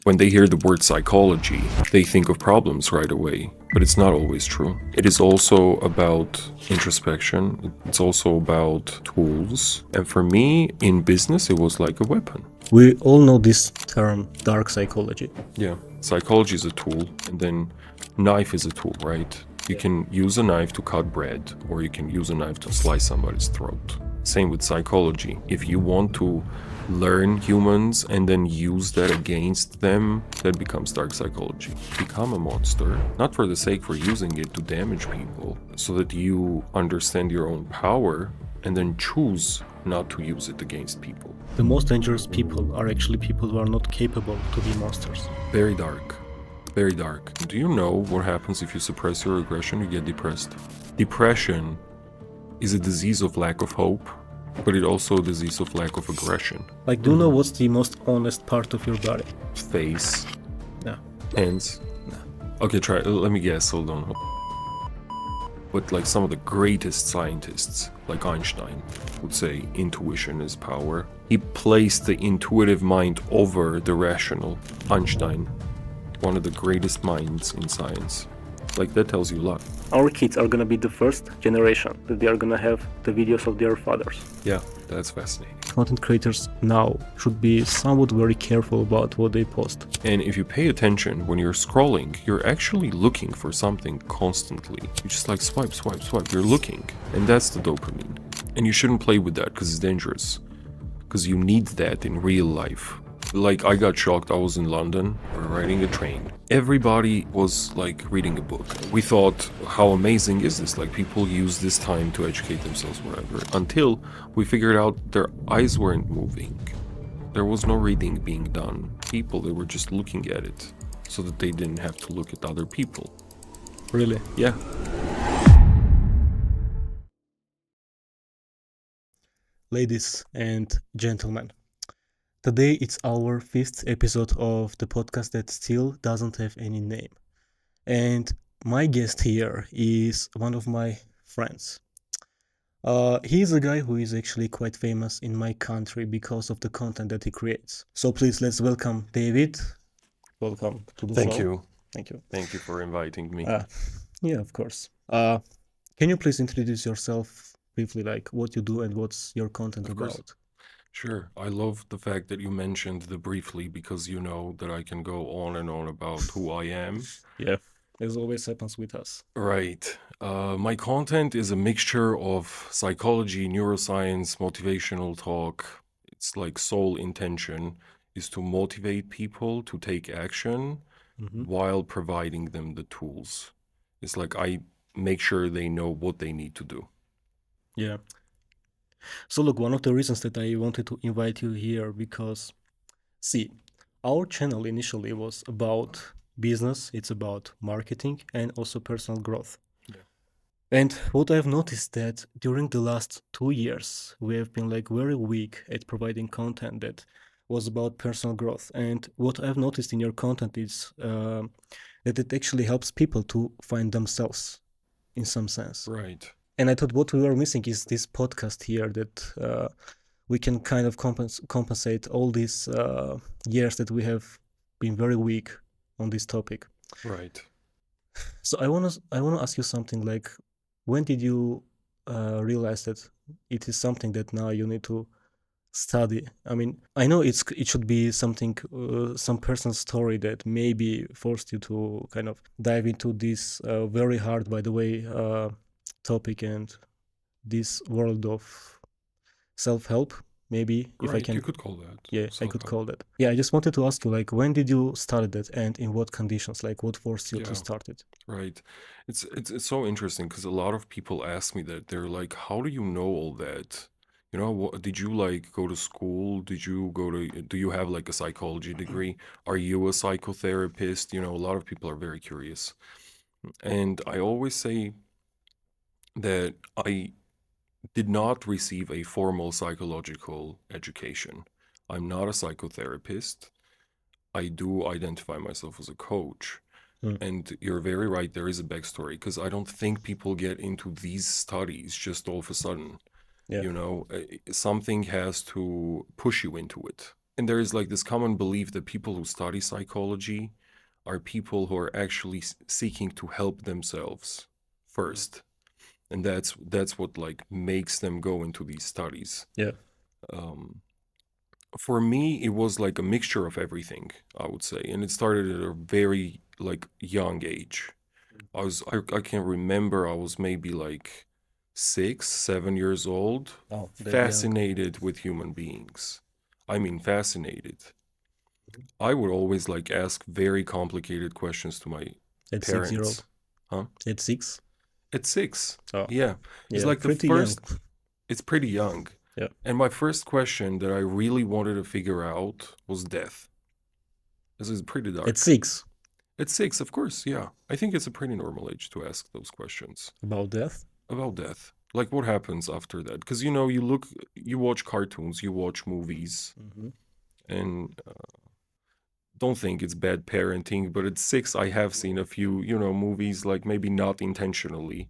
When they hear the word psychology, they think of problems right away, but it's not always true. It is also about introspection, it's also about tools, and for me, in business, it was like a weapon. We all know this term, dark psychology. Yeah, psychology is a tool, and then knife is a tool, right? You can use a knife to cut bread, or you can use a knife to slice somebody's throat. Same with psychology. If you want to learn humans and then use that against them, that becomes dark psychology. Become a monster, not for the sake for using it to damage people, so that you understand your own power and then choose not to use it against people. The most dangerous people are actually people who are not capable to be monsters. Very dark. Very dark. Do you know what happens if you suppress your aggression? You get depressed. Depression is a disease of lack of hope, but it also a disease of lack of aggression. Like, do you know what's the most honest part of your body? Face. No. Hands. No. Okay, try. Let me guess. Hold on. But like some of the greatest scientists, like Einstein, would say intuition is power. He placed the intuitive mind over the rational. Einstein, one of the greatest minds in science. Like, that tells you a lot. Our kids are gonna be the first generation that they are gonna have the videos of their fathers. Yeah, that's fascinating. Content creators now should be somewhat very careful about what they post. And if you pay attention when you're scrolling, you're actually looking for something constantly. You just like swipe, swipe, swipe. You're looking. And that's the dopamine. And you shouldn't play with that because it's dangerous. Because you need that in real life. Like, I got shocked. I was in London, we were riding a train. Everybody was like reading a book. We thought, how amazing is this? Like, people use this time to educate themselves, whatever. Until we figured out their eyes weren't moving. There was no reading being done. People, they were just looking at it so that they didn't have to look at other people. Really? Yeah. Ladies and gentlemen, today it's our 5th episode of the podcast that still doesn't have any name. And my guest here is one of my friends. He's a guy who is actually quite famous in my country because of the content that he creates. So please, let's welcome David. Welcome to the Thank show. you. Thank you. Thank you for inviting me. Yeah, of course. Can you please introduce yourself briefly, like what you do and what's your content Of course. about? Sure. I love the fact that you mentioned the briefly because you know that I can go on and on about who I am. Yeah, as always happens with us. Right. My content is a mixture of psychology, neuroscience, motivational talk. It's like sole intention is to motivate people to take action while providing them the tools. It's like I make sure they know what they need to do. Yeah. So look, one of the reasons that I wanted to invite you here because, see, our channel initially was about business, it's about marketing and also personal growth. Yeah. And what I've noticed that during the last 2 years, we have been like very weak at providing content that was about personal growth. And what I've noticed in your content is that it actually helps people to find themselves in some sense. Right. And I thought what we were missing is this podcast here that we can kind of compensate all these years that we have been very weak on this topic. Right. So I want to ask you something like, when did you realize that it is something that now you need to study? I mean, I know it should be something, some personal story that maybe forced you to kind of dive into this very hard, by the way, topic and this world of self-help, maybe, if I Right. can. You could call that. Yeah, I could self-help. call that. Yeah, I just wanted to ask you, like, when did you start that and in what conditions? Like, what forced you Yeah. to start it? Right. It's so interesting because a lot of people ask me that. They're like, how do you know all that? You know, what, did you like go to school? Do you have like a psychology degree? Are you a psychotherapist? You know, a lot of people are very curious. And I always say that I did not receive a formal psychological education. I'm not a psychotherapist. I do identify myself as a coach. And you're very right, there is a backstory because I don't think people get into these studies just all of a sudden. Yeah. You know, something has to push you into it. And there is like this common belief that people who study psychology are people who are actually seeking to help themselves Mm. first, and that's what like makes them go into these studies. Yeah. um, for me, it was like a mixture of everything, I would say, and it started at a very like young age. I can't remember, I was maybe like 6, 7 years old, Oh, that young. fascinated with human beings. I mean, fascinated. I would always like ask very complicated questions to my At 6 year old. parents. Huh? At six. At 6. Oh, Yeah. It's yeah, like the pretty young. first, it's pretty young. Yeah. And my first question that I really wanted to figure out was death. This is pretty At dark. 6. At 6, of course, yeah. I think it's a pretty normal age to ask those questions About death. about death. Like what happens after that? Because you know, you watch cartoons, you watch movies, Hmm. and don't think it's bad parenting, but at 6, I have seen a few, movies, like maybe not intentionally,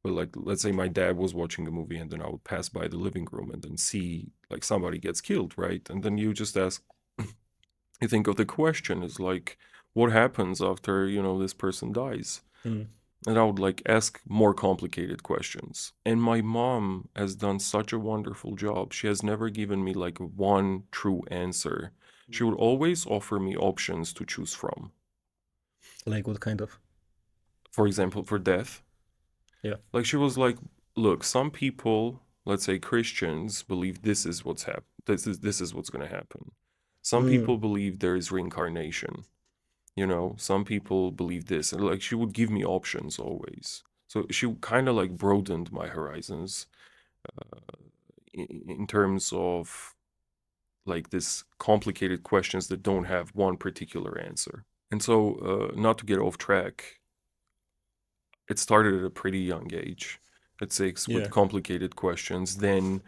but like let's say my dad was watching a movie and then I would pass by the living room and then see like somebody gets killed, right? And then you just ask, you think of the question is like, what happens after, this person dies? Mm. And I would like ask more complicated questions. And my mom has done such a wonderful job. She has never given me like one true answer. She would always offer me options to choose from. Like what kind of? For example, for death, Yeah. like she was like, look, some people, let's say Christians, believe this is what's hap- this is what's going to happen. Some Mm. people believe there is reincarnation. Some people believe this, and like she would give me options always. So she kind of like broadened my horizons in terms of like this complicated questions that don't have one particular answer. And so, not to get off track, it started at a pretty young age, at 6, with Yeah. complicated questions. Then,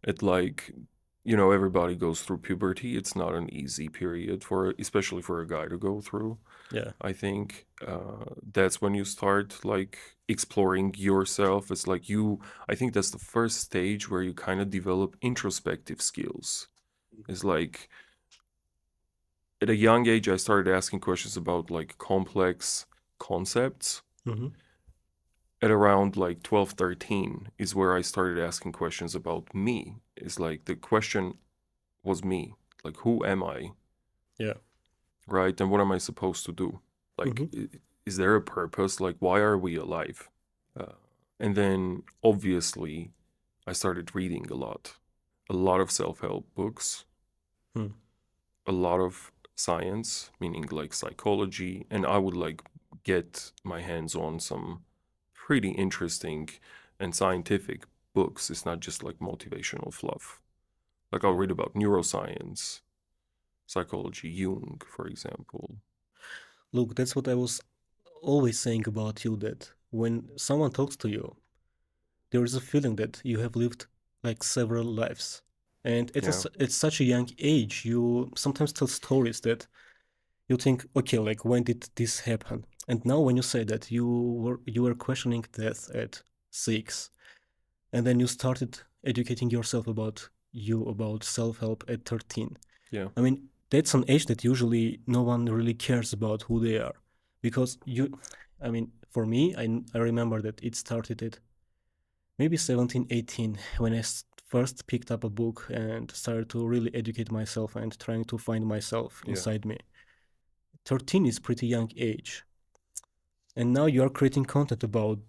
at like, everybody goes through puberty. It's not an easy period especially for a guy to go through. Yeah. I think that's when you start like exploring yourself. It's like I think that's the first stage where you kind of develop introspective skills. It's like at a young age, I started asking questions about like complex concepts. Hmm. At around like 12, 13 is where I started asking questions about me. It's like the question was me. Like, who am I? Yeah. Right? And what am I supposed to do? Like, Hmm. is there a purpose? Like, why are we alive? Uh, and then obviously, I started reading a lot of self help books, Mm. a lot of science, meaning like psychology, and I would like get my hands on some pretty interesting and scientific books. It's not just like motivational fluff. Like I'll Yeah. read about neuroscience, psychology, Jung, for example. Look, that's what I was always saying about you, that when someone talks to you, there is a feeling that you have lived like several lives. And Yeah, at such a young age, you sometimes tell stories that you think, okay, like when did this happen? And now when you say that you were questioning death at 6, and then you started educating yourself about self-help at 13. yeah, I mean, that's an age that usually no one really cares about who they are. Because I mean, for me, I remember that it started at maybe 17, 18 when I first picked up a book and started to really educate myself and trying to find myself yeah. inside me. 13 is pretty young age. And now you are creating content about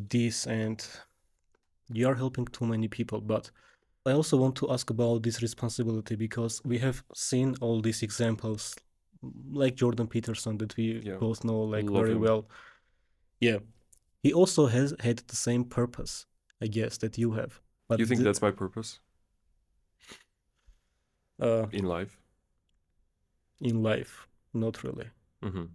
this and you are helping too many people. But I also want to ask about this responsibility because we have seen all these examples, like Jordan Peterson, that we Yeah. both know like Love very him. well. Yeah, he also has had the same purpose, I guess, that you have. You But think that's my purpose uh, in life? in life, not really. Mm-hmm.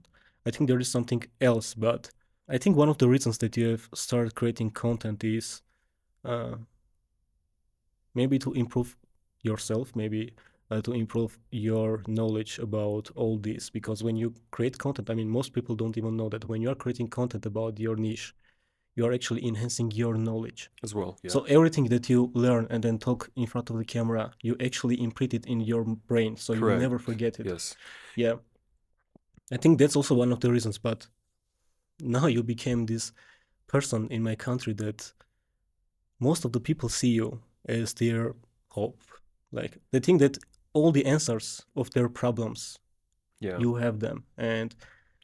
I think there is something else. But I think one of the reasons that you have started creating content is uh, maybe to improve yourself, maybe to improve your knowledge about all this. Because when you create content, I mean, most people don't even know that when you are creating content about your niche, you are actually enhancing your knowledge. as well. Yeah, So everything that you learn and then talk in front of the camera, you actually imprint it in your brain, so you never correct. forget it. Yes. Yeah, I think that's also one of the reasons. But now you became this person in my country that most of the people see you as their hope. Like they think that all the answers of their problems, Yeah. you have them. And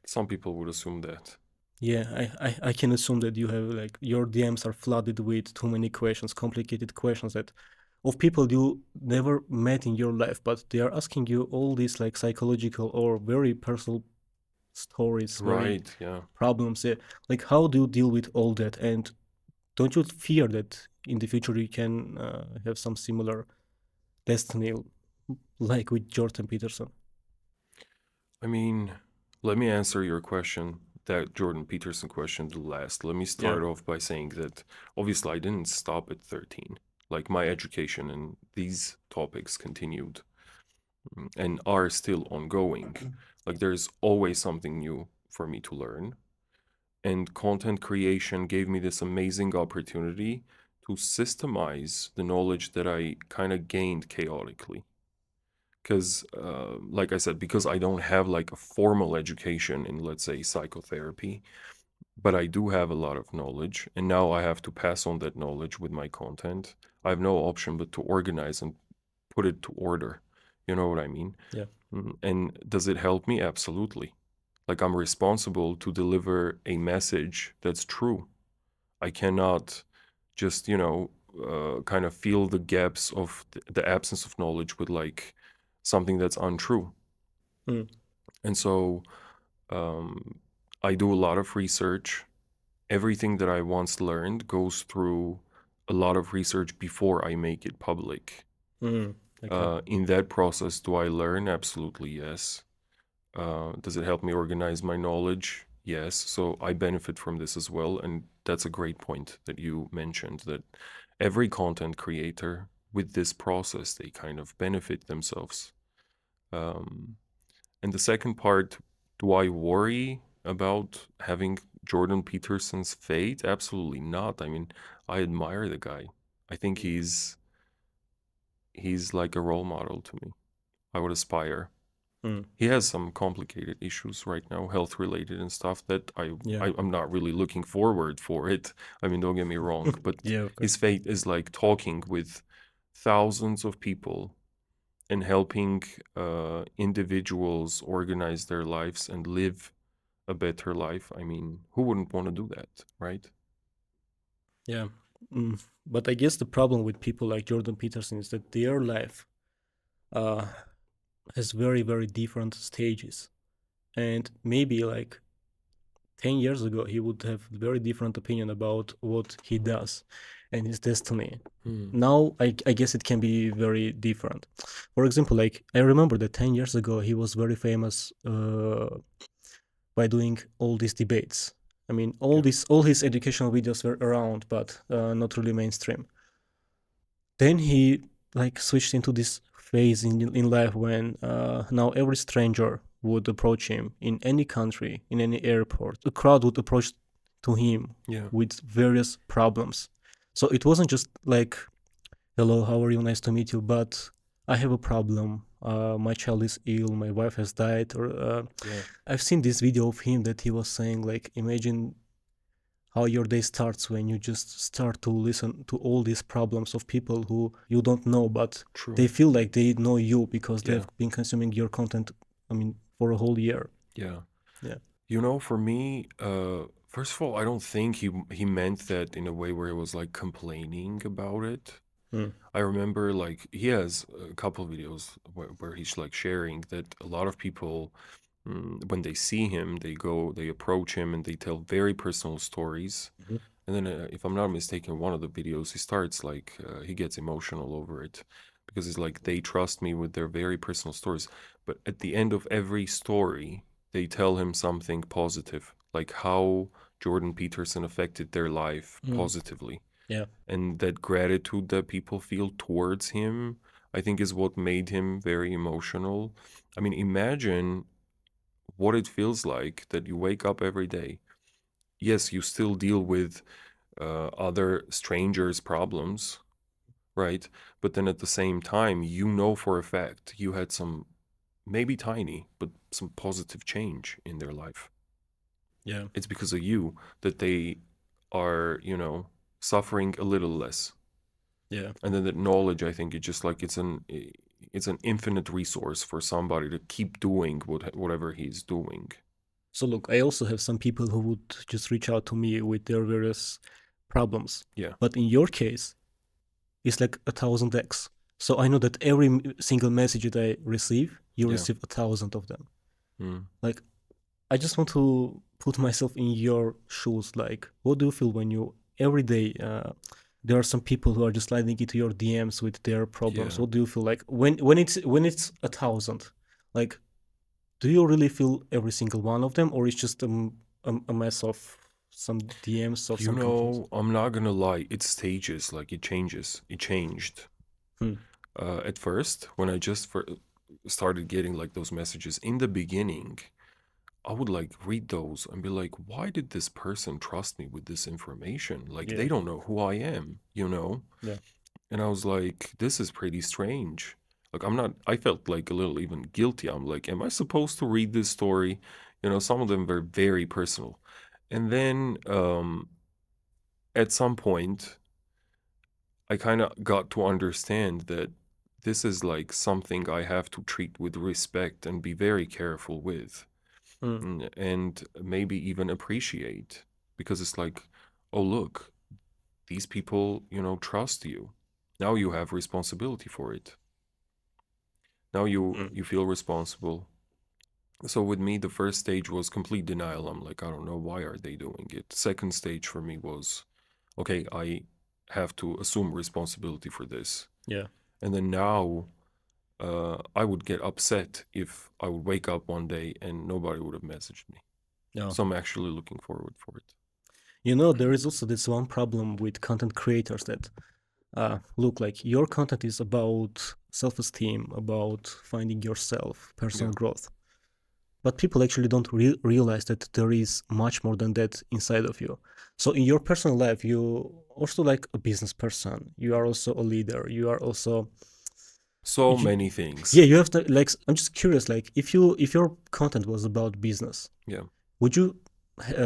Some people would assume that. yeah, I can assume that you have like your DMs are flooded with too many questions, complicated questions that of people you never met in your life, but they are asking you all these like psychological or very personal stories, very Right. Yeah. problems. Like how do you deal with all that? And don't you fear that in the future you can have some similar destiny like with Jordan Peterson? I mean, let me answer your question, that Jordan Peterson question, the last. Let me Yeah. start off by saying that obviously I didn't stop at 13. Like my education and these topics continued and are still ongoing. Like there's always something new for me to learn. And content creation gave me this amazing opportunity to systemize the knowledge that I kind of gained chaotically. Because, like I said, because I don't have like a formal education in, let's say, psychotherapy, but I do have a lot of knowledge, and now I have to pass on that knowledge with my content. I have no option but to organize and put it to order. You know what I mean? Yeah. And does it help me? Absolutely. Like I'm responsible to deliver a message that's true. I cannot just, kind of fill the gaps of the absence of knowledge with like something that's untrue. Mm, And so um, I do a lot of research. Everything that I once learned goes through a lot of research before I make it public. mm, okay. In that process, do I learn? Absolutely, yes. Does it help me organize my knowledge? Yes. So I benefit from this as well. And that's a great point that you mentioned that every content creator with this process, they kind of benefit themselves. Um, and the second part, do I worry about having Jordan Peterson's fate? Absolutely not. I mean, I admire the guy. I think he's like a role model to me. I would aspire. Mm, He has some complicated issues right now, health related and stuff that yeah. I'm not really looking forward for it. I mean, don't get me wrong, but Yeah, of his course. fate is like talking with thousands of people and helping individuals organize their lives and live a better life. I mean, who wouldn't want to do that, right? Yeah. But I guess the problem with people like Jordan Peterson is that their life uh, has very, very different stages. And maybe like 10 years ago, he would have very different opinion about what he does and his destiny. Hmm. Now, I guess it can be very different. For example, like I remember that 10 years ago, he was very famous by doing all these debates. I mean, Yeah. all his educational videos were around, but not really mainstream. Then he like switched into this phase in life when now every stranger would approach him in any country, in any airport. A crowd would approach to him Yeah. with various problems. So it wasn't just like, "Hello, how are you? Nice to meet you," but I have a problem. My child is ill. My wife has died. Or Yeah. I've seen this video of him that he was saying like, imagine how your day starts when you just start to listen to all these problems of people who you don't know, but True. they feel like they know you because Yeah. they've been consuming your content, I mean, for a whole year. Yeah. Yeah. For me, first of all, I don't think he meant that in a way where he was like complaining about it. Mm, I remember like he has a couple of videos where he's like sharing that a lot of people, when they see him, they approach him and they tell very personal stories. mhm. And then, if I'm not mistaken, one of the videos he starts like he gets emotional over it because it's like they trust me with their very personal stories. But at the end of every story, they tell him something positive, like how Jordan Peterson affected their life Mm, positively. yeah. And that gratitude that people feel towards him, I think, is what made him very emotional. I mean, imagine what it feels like that you wake up every day yes, you still deal with other strangers' problems, right? But then at the same time, you know for a fact you had some, maybe tiny, but some positive change in their life. Yeah, It's because of you that they are, suffering a little less. yeah. And then that knowledge, I think, it's just like it's an infinite resource for somebody to keep doing whatever he's doing. So look, I also have some people who would just reach out to me with their various problems. Yeah, But in your case, it's like 1,000x. So I know that every single message that I receive, you yeah, receive 1,000 of them. mm, Like, I just want to put myself in your shoes. Like, what do you feel when you every day there are some people who are just sliding into your DMs with their problems? yeah. What do you feel like when it's 1,000? Like, do you really feel every single one of them, or it's just a mess of some DMs of You some confused? know, I'm not gonna lie, it stages, like it changes. It changed. Hmm. At first, when I just started getting like those messages in the beginning, I would like read those and be like, why did this person trust me with this information? Like, Yeah, they don't know who I am, you know? yeah. And I was like, this is pretty strange. Like, I felt like a little even guilty. I'm like, am I supposed to read this story? Some of them were very personal. And then at some point, I kind of got to understand that this is like something I have to treat with respect and be very careful with. Hmm. And maybe even appreciate, because it's like, oh, look, these people, trust you. Now you have responsibility for it. Now Hmm. you feel responsible. So with me, the first stage was complete denial. I'm like, I don't know, why are they doing it? Second stage for me was, okay, I have to assume responsibility for this. Yeah. And then now I would get upset if I would wake up one day and nobody would have messaged me. Yeah. So I'm actually looking forward for it. There is also this one problem with content creators that look like your content is about self-esteem, about finding yourself, Yeah. personal growth. But people actually don't realize that there is much more than that inside of you. So in your personal life, you also like a business person. You are also a leader. You are also So you, many things. yeah. You have to like. I'm just curious. Like, if your content was about business, Yeah. would you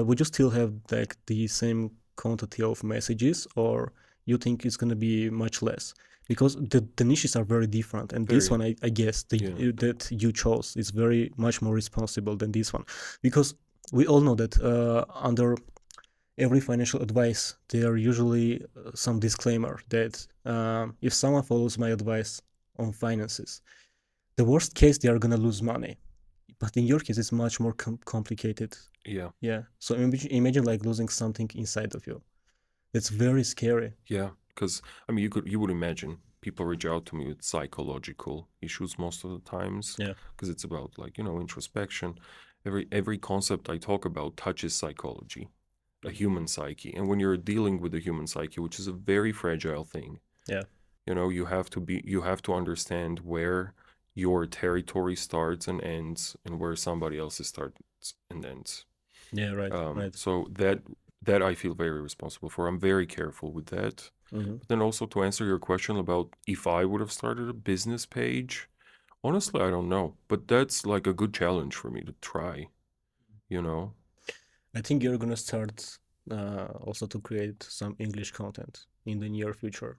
would you still have like the same quantity of messages, or you think it's gonna be much less? Because the niches are very different, and this Very. one, I guess, Yeah. that you chose is very much more responsible than this one, because we all know that under every financial advice there are usually some disclaimer that if someone follows my advice on finances, the worst case they are gonna lose money. But in your case, it's much more complicated. Yeah. Yeah. So imagine like losing something inside of you. It's very scary. Yeah. Because I mean, you would imagine people reach out to me with psychological issues most of the times, Yeah. because it's about like introspection. Every concept I talk about touches psychology, a human psyche, and when you're dealing with the human psyche, which is a very fragile thing, Yeah. you have to understand where your territory starts and ends, and where somebody else's starts and ends. Yeah. Right. Right. So that I feel very responsible for. I'm very careful with that. Hmm. But then also, to answer your question about if I would have started a business page, honestly, I don't know. But that's like a good challenge for me to try, you know? I think you're gonna start also to create some English content in the near future.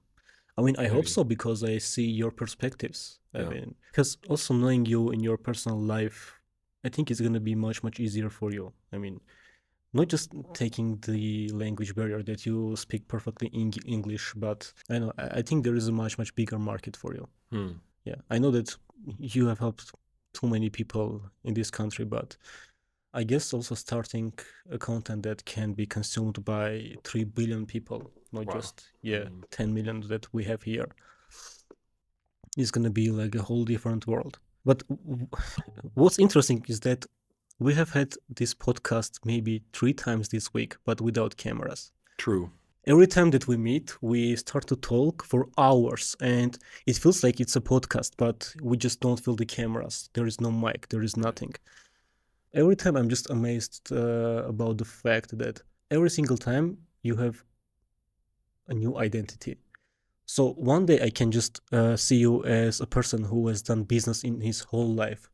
I mean, I hope Maybe. so because I see your perspectives. I Yeah. mean, because also knowing you in your personal life, I think it's gonna be much easier for you. I mean, not just taking the language barrier that you speak perfectly English, but I know I think there is a much bigger market for you. Hmm. Yeah, I know that you have helped too many people in this country, but I guess also starting a content that can be consumed by 3 billion people, not Wow. just I yeah mean, 10 million that we have here, is gonna be like a whole different world. But what's interesting is that we have had this podcast maybe 3 times this week, but without cameras. true. Every time that we meet, we start to talk for hours, and it feels like it's a podcast, but we just don't feel the cameras. There is no mic, there is Right. nothing. Every time I'm just amazed about the fact that every single time you have a new identity. So one day I can just see you as a person who has done business in his whole life,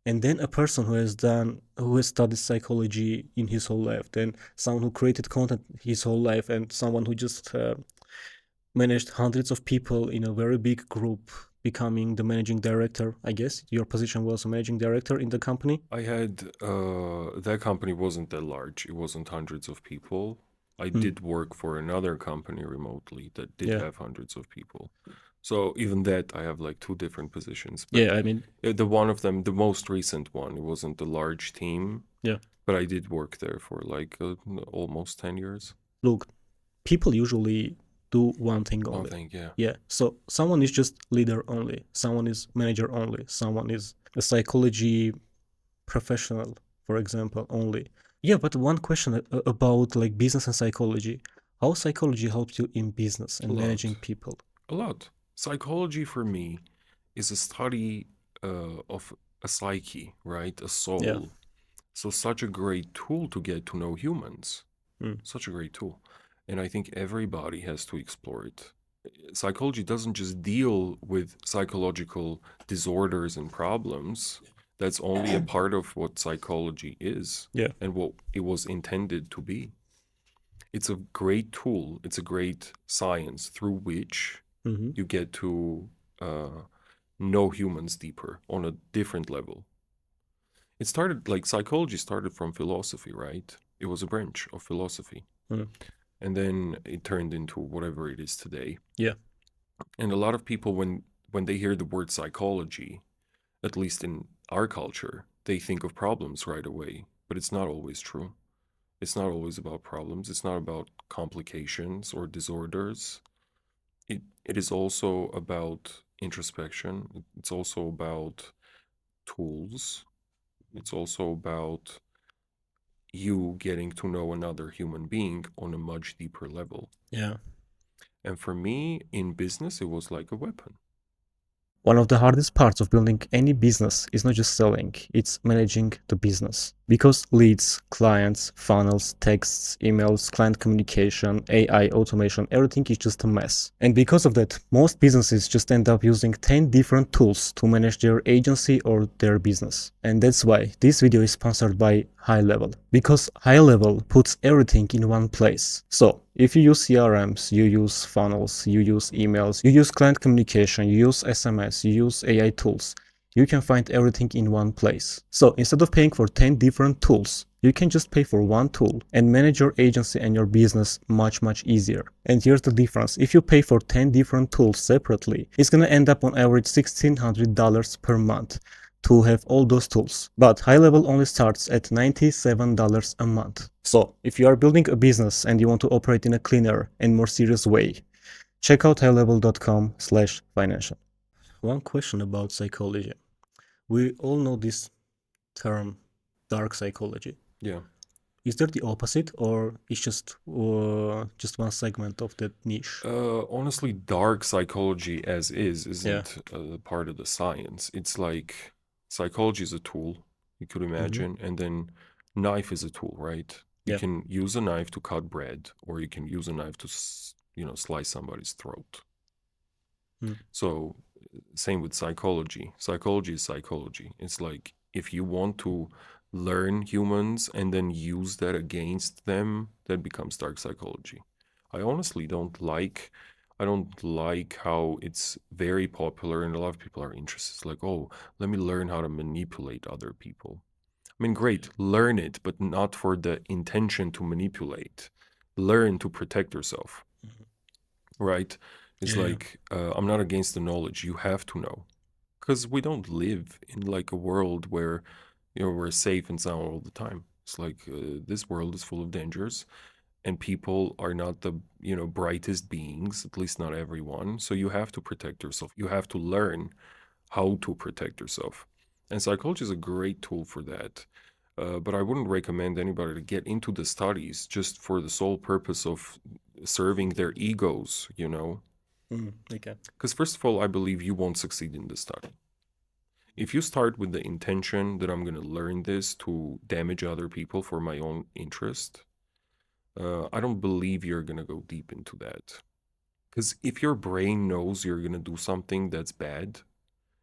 and then a person who has studied psychology in his whole life, then someone who created content his whole life, and someone who just managed hundreds of people in a very big group, becoming the managing director. I guess your position was a managing director in the company. I had that company wasn't that large. It wasn't hundreds of people. I Hmm. did work for another company remotely that did Yeah, have hundreds of people. So even that, I have like two different positions. But yeah. I mean, the one of them, the most recent one, it wasn't a large team, yeah. but I did work there for like almost 10 years. Look, people usually do one thing One only. thing, yeah. Yeah. So someone is just leader only. Someone is manager only. Someone is a psychology professional, for example, only. Yeah, but one question about like business and psychology. How psychology helps you in business A and lot. managing people? A lot. Psychology for me is a study of a psyche, right? A Yeah. soul. So, such a great tool to get to know humans. Mm. Such a great tool. And I think everybody has to explore it. Psychology doesn't just deal with psychological disorders and problems. That's only a part of what psychology is Yeah. and what it was intended to be. It's a great tool, it's a great science through which Mm-hmm. you get to uh, know humans deeper on a different level. It started like psychology started from philosophy, right? It was a branch of philosophy. Mm. And then it turned into whatever it is today. Yeah. And a lot of people, when they hear the word psychology, at least in our culture, they think of problems right away. But it's not always true. It's not always about problems. It's not about complications or disorders. It is also about introspection. It's also about tools. It's also about you getting to know another human being on a much deeper level. Yeah. And for me, in business, it was like a weapon. One of the hardest parts of building any business is not just selling, it's managing the business. Because leads, clients, funnels, texts, emails, client communication, AI, automation, everything is just a mess. And because of that, most businesses just end up using 10 different tools to manage their agency or their business. And that's why this video is sponsored by High Level. Because High Level puts everything in one place. So, if you use CRMs, you use funnels, you use emails, you use client communication, you use SMS, you use AI tools, you can find everything in one place. So instead of paying for 10 different tools, you can just pay for one tool and manage your agency and your business much easier. And here's the difference. If you pay for 10 different tools separately, it's gonna end up on average $1,600 per month to have all those tools. But High Level only starts at $97 a month. So if you are building a business and you want to operate in a cleaner and more serious way, check out highlevel.com/financial. One question about psychology. We all know this term, dark psychology. Yeah. Is there the opposite, or it's just one segment of that niche? Honestly, dark psychology as is Yeah. isn't part of the science. It's like psychology is a tool, you could Mm-hmm. imagine, and then knife is a tool, right? You Yeah. can use a knife to cut bread, or you can use a knife to, slice somebody's throat. Mm. So, same with psychology. Psychology is psychology. It's like if you want to learn humans and then use that against them, that becomes dark psychology. I honestly don't like how it's very popular and a lot of people are interested. It's like, oh, let me learn how to manipulate other people. I mean, great, learn it, but not for the intention to manipulate. Learn to protect yourself, Mhm. right? It's Yeah. like I'm not against the knowledge. You have to know because we don't live in like a world where we're safe and sound all the time. It's like this world is full of dangers, and people are not the brightest beings. At least not everyone. So you have to protect yourself. You have to learn how to protect yourself, and psychology is a great tool for that. But I wouldn't recommend anybody to get into the studies just for the sole purpose of serving their egos, Mm. Okay. Because, first of all, I believe you won't succeed in this study. If you start with the intention that I'm going to learn this to damage other people for my own interest, I don't believe you're gonna go deep into that. Because if your brain knows you're gonna do something that's bad,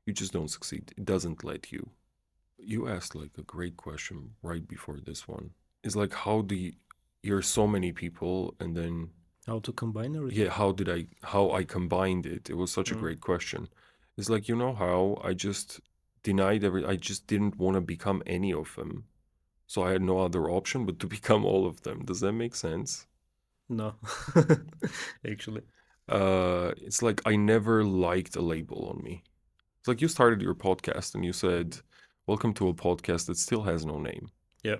you just don't succeed. It doesn't let you. You asked like a great question right before this one. It's like how do you, you're so many people and then How to combine yeah, everything? how I combined it. It was such a Mm, great question. It's like you know how I just denied every I just didn't want to become any of them. So I had no other option but to become all of them. Does that make sense? no, actually. It's like I never liked a label on me. It's like you started your podcast and you said, "Welcome to a podcast that still has no name." Yeah,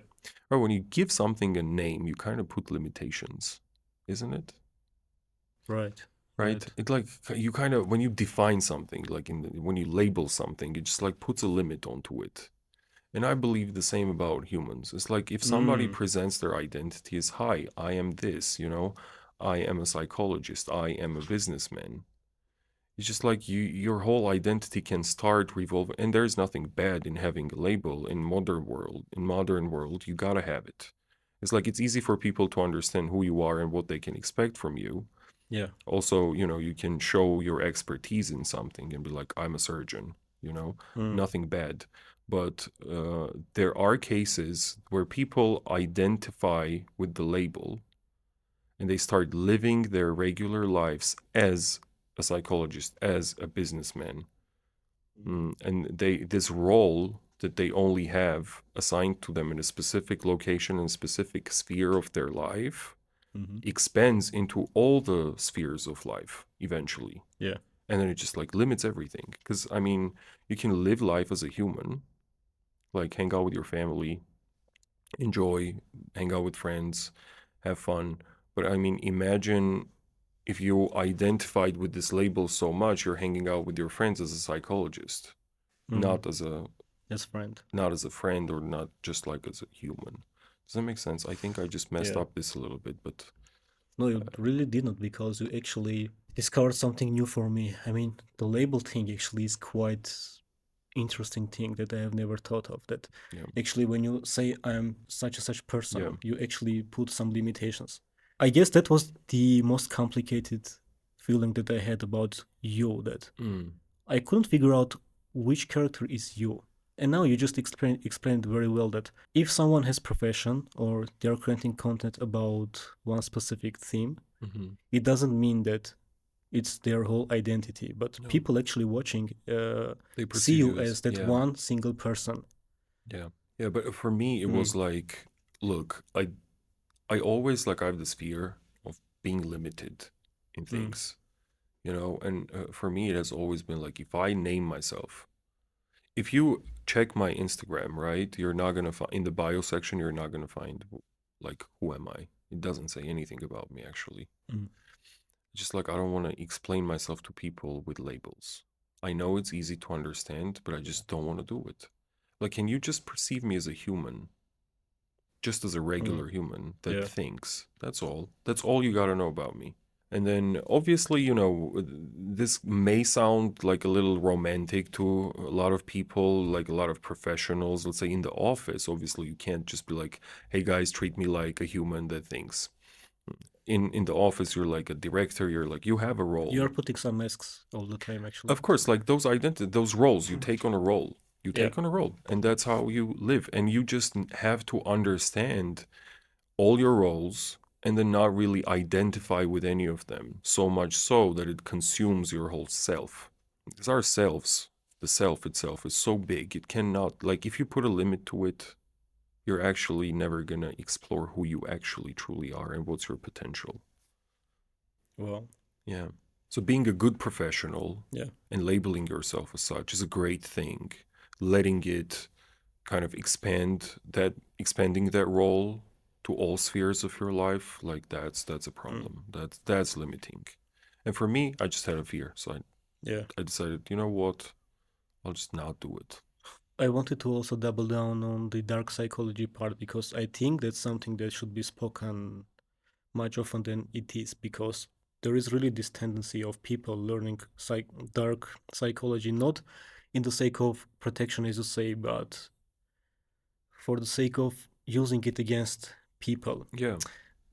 Or when you give something a name, you kind of put limitations, isn't it? right, Right? right. It like you kind of when you define something, like when you label something, it just like puts a limit onto it. And I believe the same about humans. It's like if somebody Mm, presents their identity as, "Hi, I am this," I am a psychologist, I am a businessman. It's just like your whole identity can start revolving, and there's nothing bad in having a label in modern world. In modern world, you gotta have it. It's like it's easy for people to understand who you are and what they can expect from you. yeah. Also, you can show your expertise in something and be like, "I'm a surgeon," Mm, nothing bad. But there are cases where people identify with the label and they start living their regular lives as a psychologist, as a businessman. And this role that they only have assigned to them in a specific location and specific sphere of their life mm-hmm. expands into all the spheres of life eventually. Yeah. And then it just like limits everything. Because I mean, you can live life as a human, like hang out with your family, enjoy, hang out with friends, have fun. But I mean, imagine if you identified with this label so much, you're hanging out with your friends as a psychologist, Mm, not as a yes, friend. friend or not just like as a human. Does that make sense? I think I just messed Yeah. up this a little bit, but No, you really didn't because you actually discovered something new for me. I mean, the label thing actually is quite interesting thing that I have never thought of. That yeah, actually, when you say I'm such and such yeah, person, you actually put some limitations. I guess that was the most complicated feeling that I had about you. That mm, I couldn't figure out which character is you. And now you just explained very well that if someone has profession or they're creating content about one specific theme, hmm it doesn't mean that it's their whole identity. But no, people actually watching they see perceive you you as as that yeah, one single person. yeah, yeah. But for me, it Mm, was like, look, I always like I have this fear of being limited in mm, things, and for me, it has always been like if I name myself, if you check my Instagram, right, you're not gonna find in the bio section, you're not gonna find like who am I. It doesn't say anything about me actually. mm, Just like I don't want to explain myself to people with labels. I know it's easy to understand, but I just don't want to do it. Like, can you just perceive me as a human, just as a mm, regular human that yeah. thinks? That's all. That's all you got to know about me. And then obviously, this may sound like a little romantic to a lot of people, like a lot of professionals, let's say in the office. Obviously, you can't just be like, "Hey guys, treat me like a human that thinks." In the office, you're like a director, you're like you have a You role. are putting some masks all the time, actually. Of course, like those roles, you take on a role. You Yeah. take on a role, and that's how you live. And you just have to understand all your roles and then not really identify with any of them, so much so that it consumes your whole self. Because ourselves, the self itself, is so big, it cannot, like, if you put a limit to it, you're actually never gonna explore who you actually truly are and what's your potential. Well, Yeah. So being a good professional yeah. and labeling yourself as such is a great thing. Letting it kind of expanding that role to all spheres of your life, like that's a Mm, problem. That's limiting. And for me, I just had a fear. So yeah. I decided, you know what? I'll just not do it. I wanted to also double down on the dark psychology part because I think that's something that should be spoken much often than it is because there is really this tendency of people learning dark psychology not in the sake of protection as you say but for the sake of using it against people. Yeah.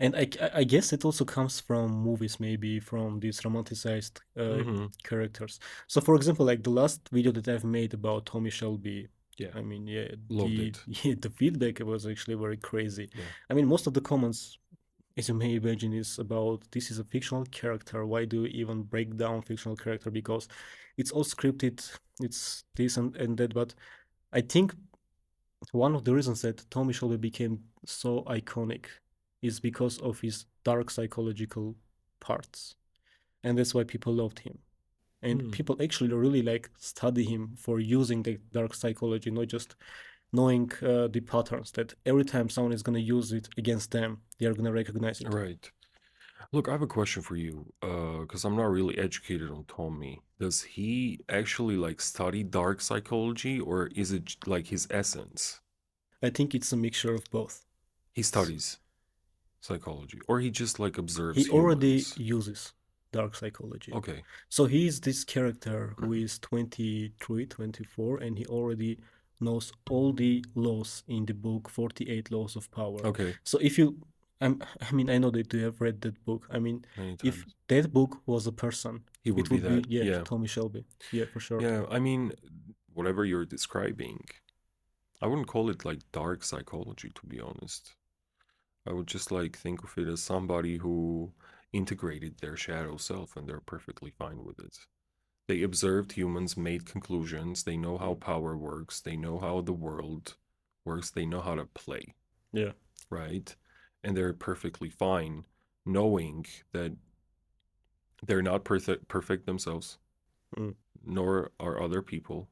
And I guess it also comes from movies, maybe from these romanticized Mm-hmm. characters. So, for example, like the last video that I've made about Tommy Shelby, Yeah, I mean, yeah, loved it. yeah, the feedback was actually very crazy. Yeah. I mean, most of the comments, as you may imagine, is about this is a fictional character. Why do you even break down fictional character? Because it's all scripted. It's this and that. But I think one of the reasons that Tommy Shelby became so iconic is because of his dark psychological parts, and that's why people loved him. And Hmm. people actually really like study him for using the dark psychology, not just knowing the patterns that every time someone is going to use it against them, they are going to recognize it. Right. Look, I have a question for you, because I'm not really educated on Tommy. Does he actually like study dark psychology, or is it like his essence? I think it's a mixture of both. He studies psychology, or he just like observes He already humans. uses dark psychology. Okay. So he is this character who is 23, 24, and he already knows all the laws in the book 48 Laws of Power. Okay. So if you, I mean, I know that you have read that book. I mean, Many if times. that book was a person, He would it be would be, that. yeah, Yeah. Tommy Shelby. Yeah, for sure. Yeah. I mean, whatever you're describing, I wouldn't call it like dark psychology, to be honest. I would just like think of it as somebody who integrated their shadow self and they're perfectly fine with it. They observed humans, made conclusions, they know how Mm. power works, they know how the world works, they know how to play, Yeah. right? And they're perfectly fine knowing that they're not perfect themselves, Mm. nor are other people,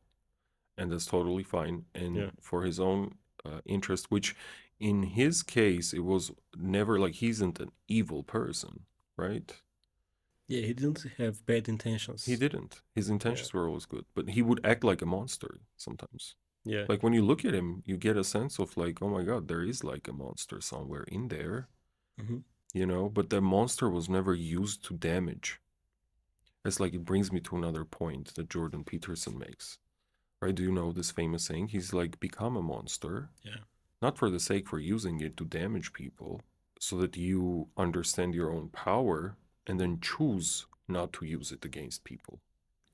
and that's totally fine. Yeah. And for his own interest, which in his case, it was never like he isn't an evil person, right? Yeah, he didn't have bad He intentions. didn't. His Yeah. intentions were always good, but he would act like a monster sometimes. Yeah. Like when you look at him, you get a sense of like, oh my God, there is like a monster somewhere in there, Hmm. but the monster was never used to damage. It's like it brings me to another point that Jordan Peterson makes, right? Do you know this famous saying? He's like, become a monster, Yeah. not for the sake for using it to damage people, so that you understand your own power and then choose not to use it against people.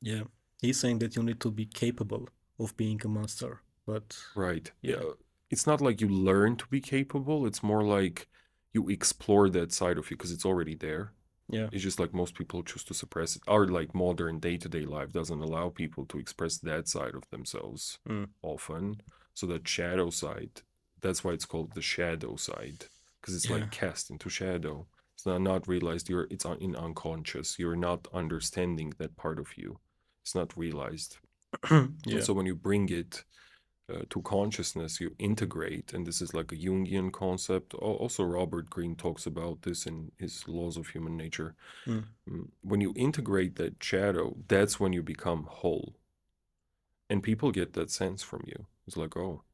Yeah. He's saying that you need to be capable of being a monster. But Right. yeah. It's not like you learn to be capable, it's more like you explore that side of you because it's already there. Yeah. It's just like most people choose to suppress it. Our like modern day-to-day life doesn't allow people to express that side of themselves Mm. often. So that shadow side, that's why it's called the shadow side, because it's Yeah. like cast into shadow. It's not realized it's in unconscious. You're not understanding that part of you. It's not realized. And Yeah. so when you bring it to consciousness, you integrate, and this is like a Jungian concept. Also, Robert Greene talks about this in his Laws of Human Nature. Mm. When you integrate that shadow, that's when you become whole. And people get that sense from you. It's like, oh,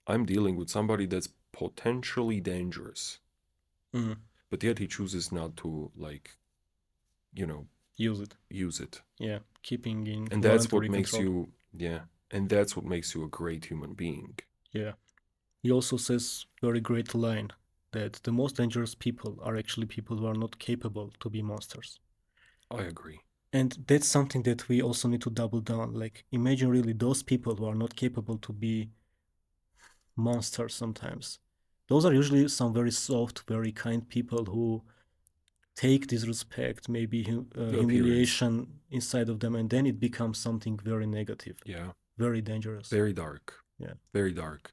I'm dealing with somebody that's potentially dangerous, Mm. but yet he chooses not to, like, you know, Use it. use it. Yeah. Keeping in And that's what voluntary makes control. you, yeah, and that's what makes you a great human being. Yeah. He also says very great line that the most dangerous people are actually people who are not capable to be monsters. I agree. And that's something that we also need to double down. Like imagine really those people who are not capable to be monsters sometimes. Those are usually some very soft, very kind people who take disrespect, maybe The appearance. humiliation inside of them, and then it becomes something very negative, Yeah. very dangerous. Very dark. Yeah. Very dark.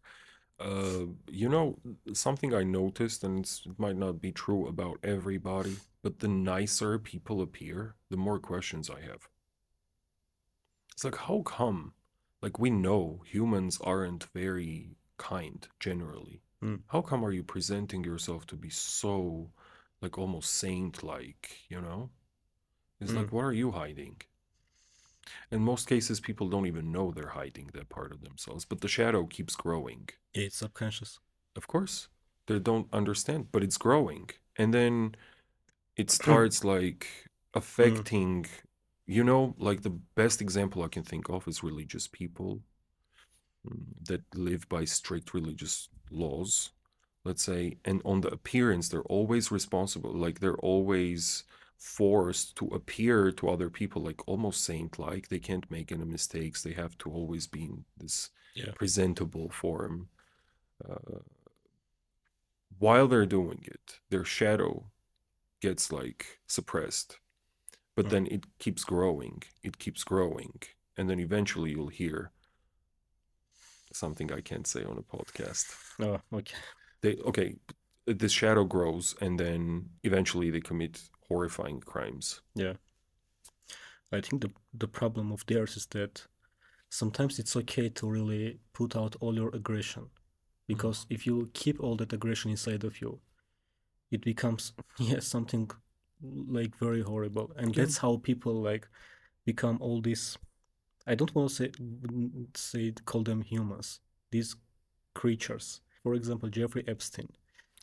You know, something I noticed, and it might not be true about everybody, but the nicer people appear, the more questions I have. It's like, how come? Like, we know humans aren't very kind generally. Mm. How come are you presenting yourself to be so, like, almost saint-like? It's Mm. like, what are you hiding? In most cases, people don't even know they're hiding that part of themselves, but the shadow keeps growing. Yeah, it's subconscious. Of course, they don't understand, but it's growing. And then it starts like Mm. affecting, like the best example I can think of is religious people that live by strict religious laws. let's say, and on the appearance, they're always responsible. Like they're always forced to appear to other people like almost saint-like. They can't make any mistakes. They have to always be in this Yeah. presentable form. Uh, while they're doing it, their shadow gets like suppressed, but Mm. then it keeps growing. It keeps growing. And then eventually you'll hear something I can't say on a podcast. Oh, okay. Okay, this shadow grows and then eventually they commit horrifying crimes. Yeah. I think the problem of theirs is that sometimes it's okay to really put out all your aggression, Mm. because if you keep all that aggression inside of you, it becomes yeah something like very horrible, and Yeah. that's how people like become all these. I don't want to say call them humans. These creatures. For example, Jeffrey Epstein.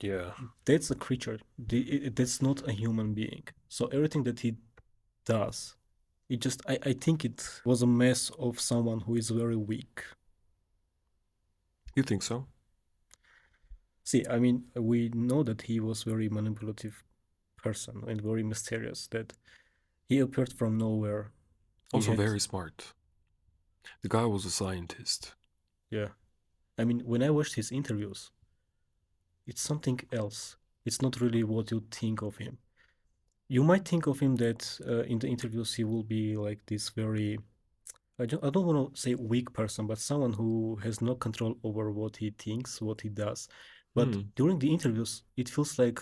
Yeah. That's a creature. That's not a human being. So everything that he does, it just I think it was a mess of someone who is very weak. You think so? See, I mean, we know that he was very manipulative person and very mysterious. That he appeared from nowhere. He Also had very smart. The guy was a scientist. yeah. I mean, when I watched his interviews, it's something else. It's not really what you think of him. You might think of him that in the interviews he will be like this very I don't want to say weak person, but someone who has no control over what he thinks, what he does. But Hmm. during the interviews, it feels like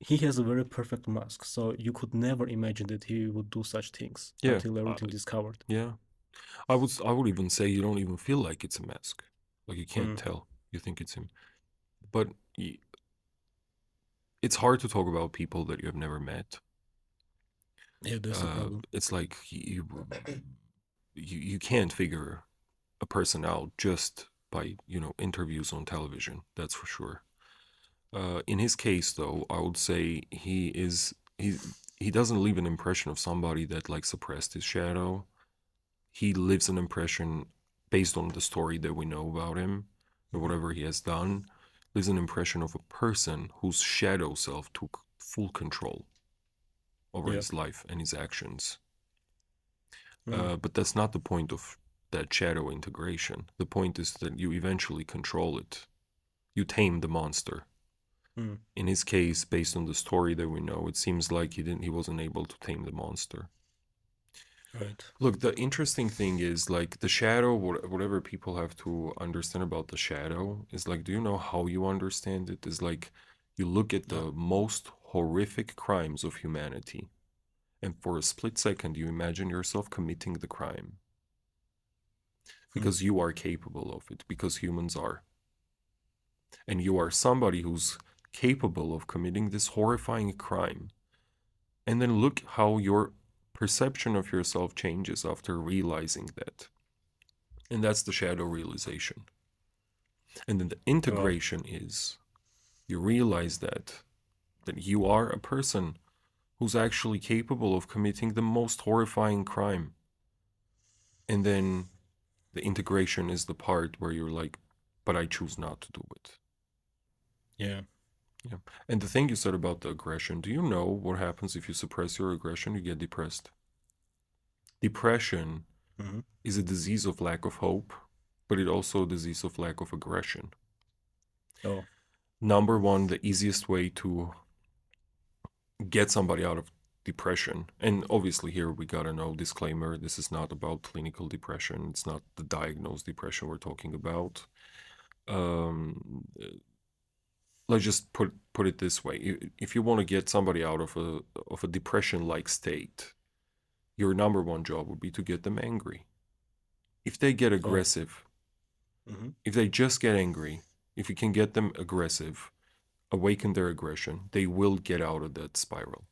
he has a very perfect mask. So you could never imagine that he would do such things Yeah. until everything discovered. Yeah. I would even say you don't even feel like it's a mask. Like you can't Mm, tell. You think it's him. But it's hard to talk about people that you have never met. yeah, that's the problem. It's like you can't figure a person out just by interviews on television. That's for sure. In his case, though, I would say he doesn't leave an impression of somebody that like suppressed his shadow. He lives an impression based on the story that we know about him or Mhm. whatever he has done. Lives an impression of a person whose shadow self took full control over Yeah. his life and his actions. Mm, But that's not the point of that shadow integration. The point is that you eventually control it. You tame the monster. mm, In his case, based on the story that we know, it seems like he wasn't able to tame the monster. right. Look, the interesting thing is like the shadow, whatever people have to understand about the shadow is like, do you know how you understand it? Is like you look at No. the most horrific crimes of humanity, and for a split second, you imagine yourself committing the crime Mm, because you are capable of it, because humans are. And you are somebody who's capable of committing this horrifying crime. And then look how your perception of yourself changes after realizing that. And that's the shadow realization. And then the wow. integration is you realize that you are a person who's actually capable of committing the most horrifying crime. And then the integration is the part where you're like, but I choose not to do it. Yeah. Yeah. And the thing you said about the aggression, do you know what happens if you suppress your aggression? You get depressed. Depression Hmm. is a disease of lack of hope, but it also a disease of lack of aggression. Oh. Number one, the easiest way to get somebody out of depression, and obviously here we gotta know disclaimer, this is not about clinical depression, it's not the diagnosed depression we're talking about. Um, let's just put it this way: if you want to get somebody out of a depression-like state, your number one job would be to get them angry. If they get Oh. aggressive, Hmm. if they just get angry, if you can get them aggressive, awaken their aggression, they will get out of that spiral.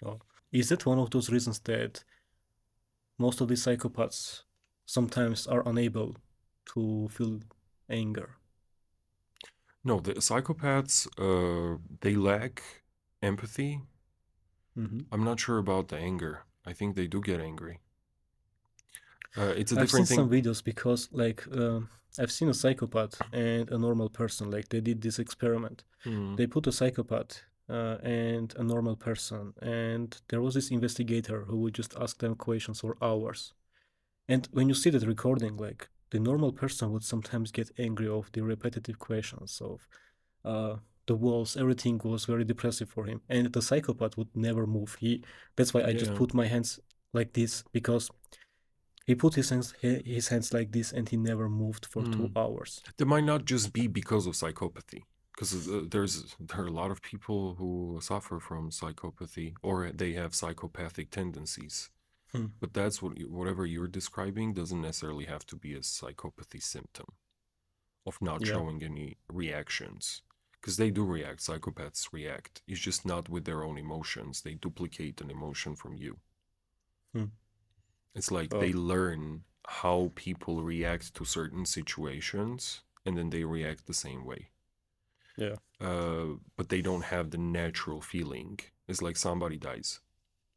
Oh. Is that one of those reasons that most of the psychopaths sometimes are unable to feel anger? No, the psychopaths, they lack empathy. Hmm. I'm not sure about the anger. I think they do get angry. It's a I've seen different some thing. videos because I've seen a psychopath and a normal person. Like they did this experiment. Hmm. They put a psychopath and a normal person, and there was this investigator who would just ask them questions for hours. And when you see that recording, like the normal person would sometimes get angry of the repetitive questions of uh, the walls, everything was very depressive for him. And the psychopath would never move. That's why I just Yeah. put my hands like this because he put his hands like this and he never moved for Hmm. 2 hours. There might not just be because of psychopathy, because there are a lot of people who suffer from psychopathy or they have psychopathic tendencies. Hmm. But that's whatever you're describing doesn't necessarily have to be a psychopathy symptom of not Yeah. showing any reactions. Because they do react, psychopaths react. It's just not with their own emotions. They duplicate an emotion from you. Hmm. It's like they Oh, learn how people react to certain situations and then they react the same way. yeah. But they don't have the natural feeling. It's like somebody dies,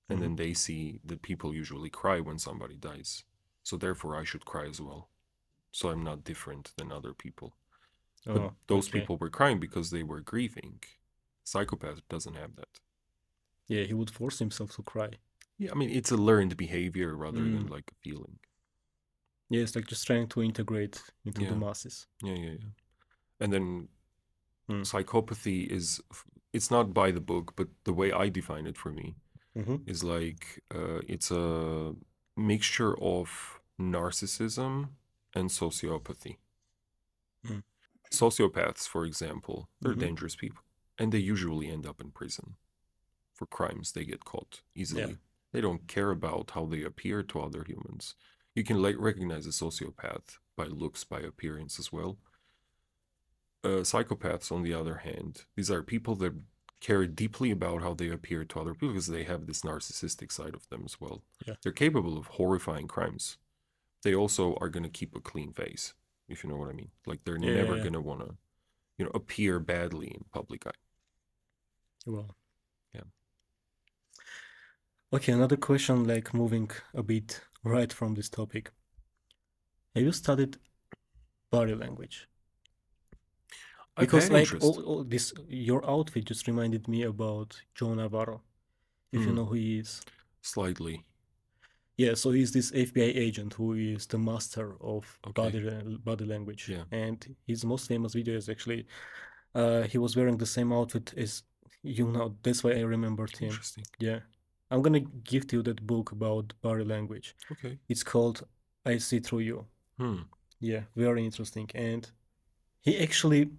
and Hmm. then they see that people usually cry when somebody dies. So therefore, I should cry as well. So I'm not different than other people. But Oh, those okay. people were crying because they were grieving. Psychopath doesn't have that. Yeah, he would force himself to cry. Yeah, I mean, it's a learned behavior rather than Mm. like a feeling. Yeah, it's like just trying to integrate into the Yeah, masses. yeah. And then Hmm. psychopathy is, it's not by the book, but the way I define it for me Mm-hmm. is like it's a mixture of narcissism and sociopathy. Mm. Sociopaths, for example, they're Mm-hmm. dangerous people, and they usually end up in prison for crimes they get caught Yeah. easily. They don't care about how they appear to other humans. You can like recognize a sociopath by looks, by appearance as well. Psychopaths, on the other hand, these are people that care deeply about how they appear to other people because they have this narcissistic side of them as well. Yeah. They're capable of horrifying crimes. They also are going to keep a clean face, if you know what I mean. Like they're Yeah. Yeah. never Yeah. going to want to, appear badly in public eye. Well. Yeah. Okay, another question, like moving a bit right from this topic. Have you studied body language? I've Because had like interest. all this, your outfit just reminded me about Joe Navarro, if you Hmm. know who he is. Slightly. Yeah, so he's this FBI agent who is the master of Okay. body language, Yeah. and his most famous video is actually he was wearing the same outfit as you now. That's why I remembered him. Interesting. Yeah, I'm gonna give you that book about body language. Okay. It's called "I See Through You." Hmm. Yeah, very interesting, and he actually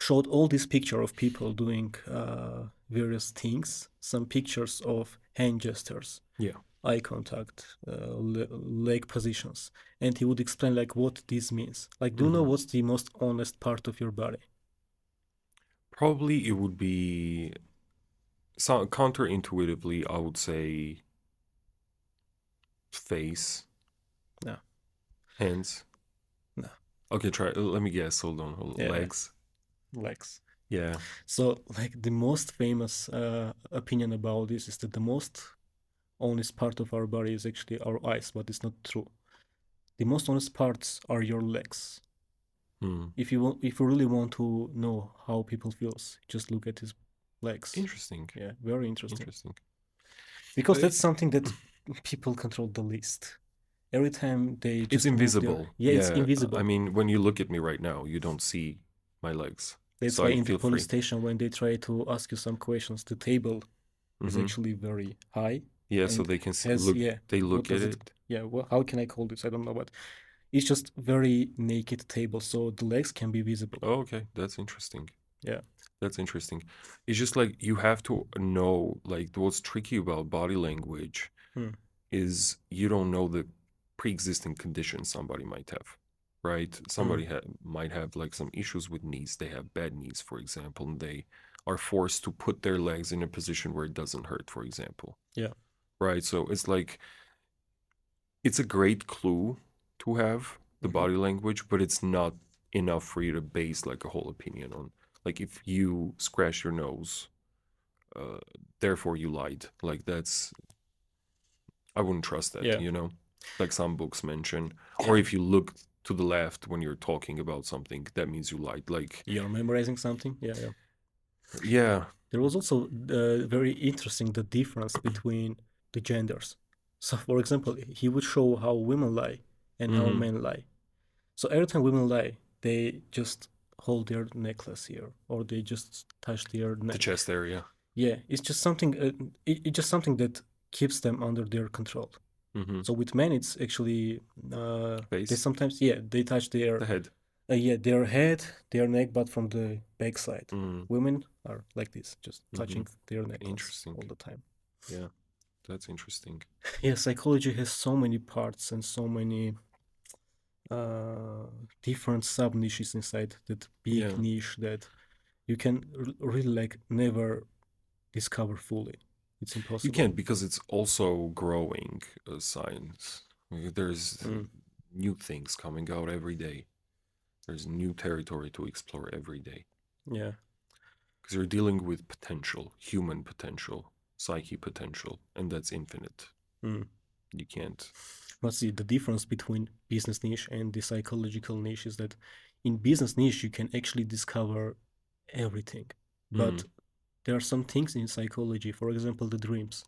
showed all this picture of people doing various things. Some pictures of hand gestures, Yeah. eye contact, leg positions, and he would explain like what this means. Like, do you know Hmm. what's the most honest part of your body? Probably it would be so counterintuitively, I would say face, No, hands. no, Okay, try. Let me guess. Hold on. yeah, Legs. legs. Yeah. So, like, the most famous opinion about this is that the most honest part of our body is actually our eyes, but it's not true. The most honest parts are your legs. Hmm. If you really want to know how people feels, just look at his legs. Interesting. Yeah, very interesting. Interesting. Because Uh, that's something that people control the least. Every time they It's just move their, invisible. yeah, it's Yeah. I invisible. mean, when you look at me right now, you don't see my legs. That's So why I in the feel police free. station, when they try to ask you some questions, the table is Hmm. actually very high Yeah. So and they can has, look. yeah, They what look at does it, it. yeah, well, how can I call this? I don't know, but it's just very naked table, so the legs can be visible. Oh, okay. That's interesting. Yeah. That's interesting. It's just like you have to know, like, what's tricky about body language Hmm. is you don't know the pre-existing conditions somebody might have, right? Hmm. Somebody might have like some issues with knees. They have bad knees, for example, and they are forced to put their legs in a position where it doesn't hurt, for example, Yeah. right? So it's like it's a great clue to have the Hmm. body language, but it's not enough for you to base like a whole opinion on. Like if you scratch your nose, uh, therefore you lied. Like that's I wouldn't trust that, Yeah. like some books mention. Or if you look to the left when you're talking about something, that means you lied. Like, You're memorizing something. Yeah, yeah. yeah. There was also very interesting the difference between the genders. So, for example, he would show how women lie and how Mm-hmm. men lie. So every time women lie, they just hold their necklace here, or they just touch their The neck. chest area. Yeah, it's just something. It's just something that keeps them under their control. Mm-hmm. So with men, it's actually they Face. sometimes they touch The head. their head, their neck, but from the backside. Mm-hmm. Women are like this, just Mm-hmm. touching their necklace Interesting. all the time. Yeah, that's interesting. Yeah, psychology has so many parts and so many uh, different sub niches inside that big Yeah. niche that you can really like never discover fully. It's You impossible. can't because it's also growing science. There's Mm, new things coming out every day. There's new territory to explore every day. yeah. Because you're dealing with potential, human potential, psyche potential, and that's infinite. Mm. You can't. But see, the difference between business niche and the psychological niche is that in business niche you can actually discover everything, but Mm. there are some things in psychology, for example, the dreams,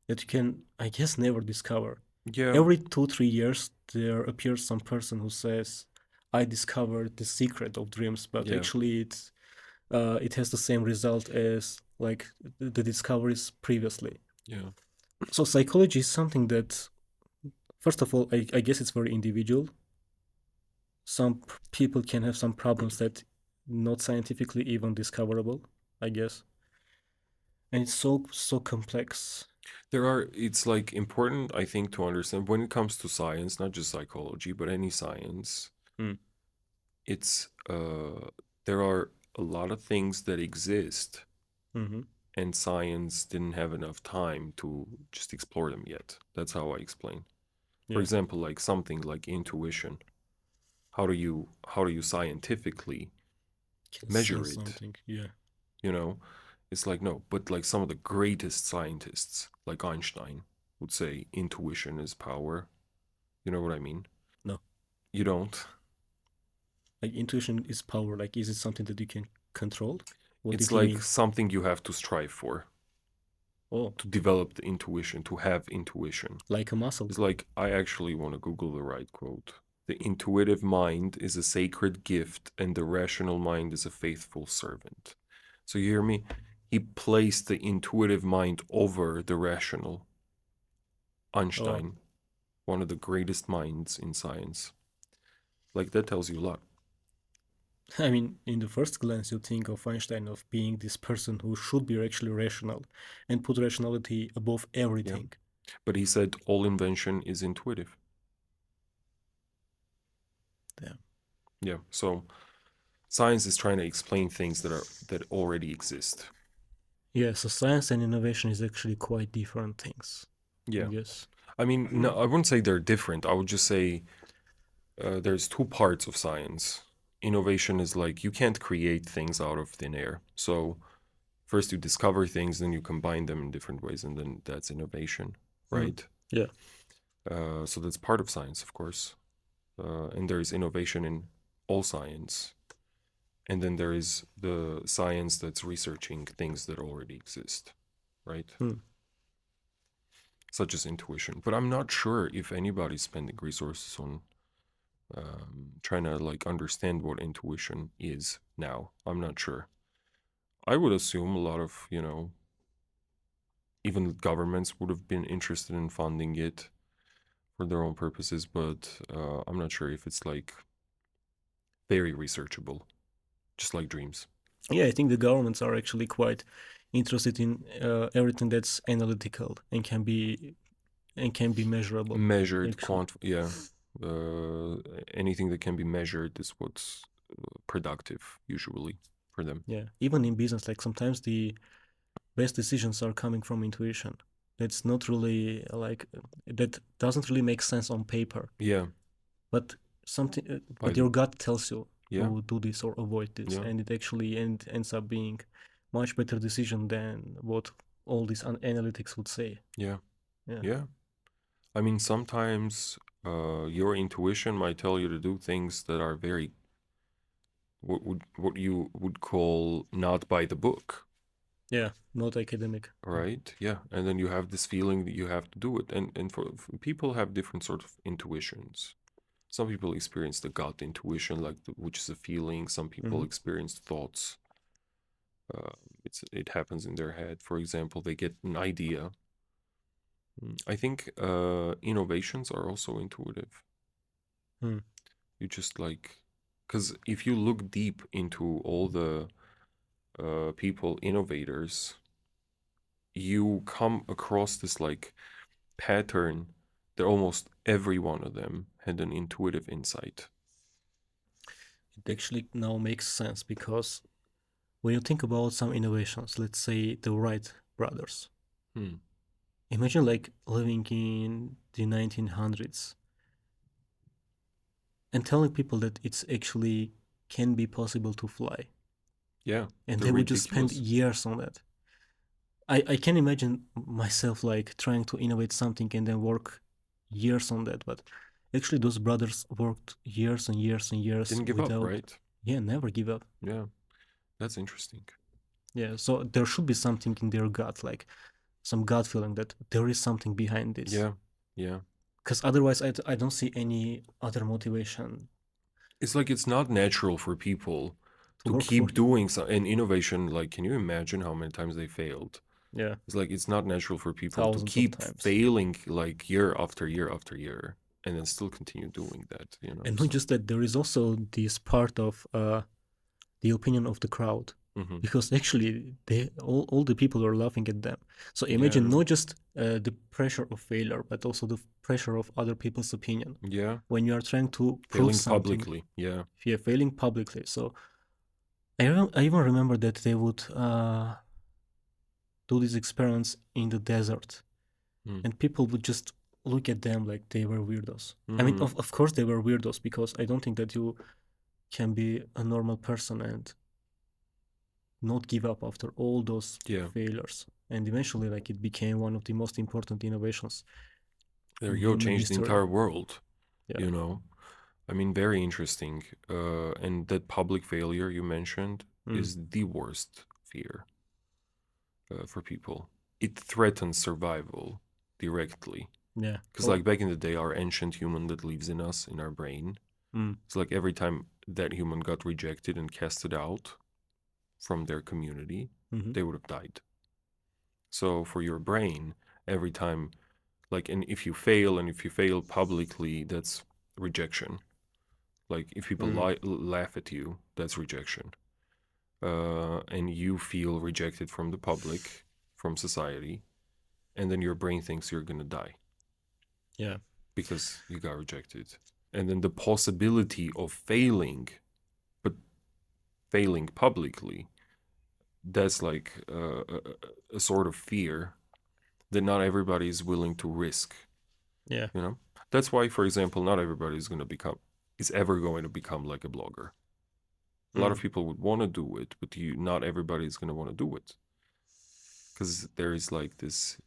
that you can, I guess, never discover. Yeah, Every 2 3 years, there appears some person who says, "I discovered the secret of dreams," but yeah, actually, it has the same result as like the discoveries previously. yeah. So psychology is something that, first of all, I guess it's very individual. Some people can have some problems that not scientifically even discoverable, I guess, and it's so complex. It's like important, I think, to understand when it comes to science, not just psychology, but any science, Mm, it's, there are a lot of things that exist mm-hmm. and science didn't have enough time to just explore them yet. That's how I explain. For Yeah, example, like something like intuition. How do you scientifically can measure sense it? something. Yeah, You know, it's like no, but like some of the greatest scientists, like Einstein, would say intuition is power. You know what I mean? no, You don't. like intuition is power. Like, is it something that you can control? What It's did he like mean? something you have to strive for Oh, to develop the intuition, to have intuition. like a muscle. It's like I actually want to Google the right quote. The intuitive mind is a sacred gift, and the rational mind is a faithful servant. So you hear me? He placed the intuitive mind over the rational. Oh, Einstein, one of the greatest minds in science. Like that tells you a lot. I mean, in the first glance, you think of Einstein of being this person who should be actually rational and put rationality above Yeah. everything. But he said all invention is intuitive. Yeah. Yeah. So science is trying to explain things that already exist. Yeah, so science and innovation is actually quite different things, I Yeah. guess. I mean, no, I wouldn't say they're different. I would just say there's two parts of science. Innovation is like you can't create things out of thin air. So first you discover things, then you combine them in different ways, and then that's innovation, Mm. right? Yeah. So that's part of science, of course. And there is innovation in all science. And then there is the science that's researching things that already exist, right? Mm. Such as intuition. But I'm not sure if anybody's spending resources on trying to like understand what intuition is now. I'm not sure. I would assume a lot of, even governments would have been interested in funding it for their own purposes, but I'm not sure if it's like very researchable, just like dreams. Yeah, I think the governments are actually quite interested in everything that's analytical and can be measurable, Measured, actually. yeah. Uh, Anything that can be measured is what's productive usually for them. Yeah. Even in business, like sometimes the best decisions are coming from intuition. That's not really that doesn't really make sense on paper, Yeah, but something, by but the your gut tells you yeah, to do this or avoid this, yeah, and it actually ends up being much better decision than what all these analytics would say. yeah, Yeah. yeah. I mean, sometimes your intuition might tell you to do things that are very what you would call not by the book, Yeah, not academic. right? Yeah, and then you have this feeling that you have to do it, and for people have different sort of intuitions. Some people experience the gut intuition, like which is a feeling. Some people Mm-hmm. experience thoughts. Uh, it happens in their head. For example, they get an idea. I think innovations are also intuitive. Mm. You just like, because if you look deep into all the people innovators, you come across this like pattern that almost every one of them had an intuitive insight. It actually now makes sense because when you think about some innovations, let's say the Wright brothers, Hmm. imagine like living in the 1900s and telling people that it's actually can be possible to fly, Yeah, and they're they would just spend ridiculous. years on that. I can imagine myself like trying to innovate something and then work years on that, but actually those brothers worked years and years and years Didn't give up, without, right? yeah, never give up. Yeah, that's interesting. Yeah, so there should be something in their gut, like some gut feeling that there is something behind this, Yeah, yeah. because otherwise I don't see any other motivation It's like it's not natural for people to to work for keep it. doing an innovation. Like, can you imagine how many times they failed? Yeah, It's like it's not natural for people to thousands of keep times. failing like year after year after year and then still continue doing that, And not So, just that, there is also this part of the opinion of the crowd, hmm, because actually all the people are laughing at them. So imagine yeah, not just the pressure of failure, but also the pressure of other people's opinion yeah, when you are trying to prove failing something, publicly. Yeah, if you're failing publicly. So I even remember that they would do these experiments in the desert, mm, and people would just look at them like they were weirdos. I mean, mm, of course they were weirdos, because I don't think that you can be a normal person and not give up after all those yeah. failures. And eventually, like, it became one of the most important innovations There in you go, human changed the history. entire world. Yeah. You know, I mean, very interesting. And that public failure you mentioned Mm. is the worst fear for people. It threatens survival directly. Yeah. Because, Oh. like, back in the day, our ancient human that lives in us, in our brain, Mm. it's like every time that human got rejected and casted out from their community, Mm-hmm. they would have died. So, for your brain, every time, like, and if you fail and if you fail publicly, that's rejection. Like, if people Mm. laugh at you, that's rejection. And you feel rejected from the public, from society, and then your brain thinks you're gonna die Yeah. because you got rejected. And then the possibility of failing, but failing publicly, that's like a sort of fear that not everybody is willing to risk, Yeah. you know? That's why, for example, not everybody is ever going to become like a blogger. A lot Mm. of people would want to do it, but not everybody is going to want to do it. Because there is like this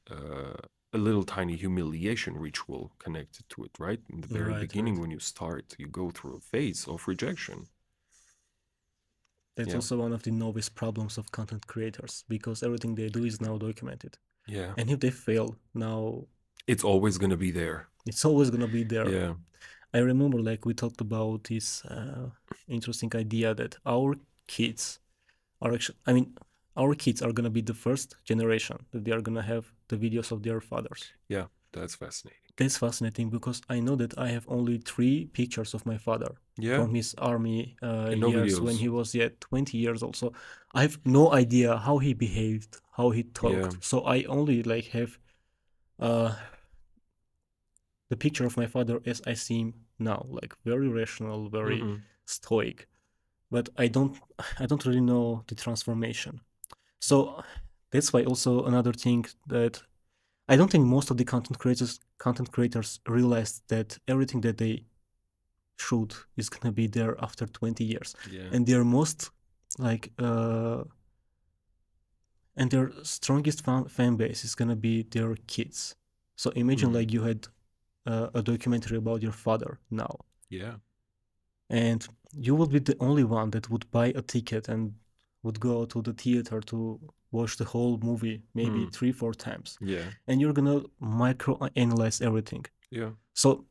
a little tiny humiliation ritual connected to it, right? In the very Right. Right. beginning, when you start, you go through a phase of rejection. That's Yeah, also one of the novice problems of content creators, because everything they do is now documented. yeah. And if they fail, now It's always gonna be there. it's always gonna be there. Yeah. I remember, like, we talked about this interesting idea that our kids are actually, I mean, our kids are gonna be the first generation that they are gonna have the videos of their fathers. Yeah, that's fascinating. That's fascinating, because I know that I have only 3 pictures of my father Yeah, from his army and no years when videos. he was yet 20 years old. So I have no idea how he behaved, how he Yeah. talked. So I only like have uh, the picture of my father as I see him now, like very rational, very Mm-hmm. stoic. But I don't really know the transformation. So that's why also another thing that I don't think most of the content creators realize that everything that they shoot is gonna be there after 20 years, Yeah. and their most like and their strongest fan base is gonna be their kids. So imagine Mm. like you had a documentary about your father now, Yeah. and you will be the only one that would buy a ticket and would go to the theater to watch the whole movie maybe Hmm. 3 4 times, Yeah. and you're gonna micro analyze everything. Yeah. So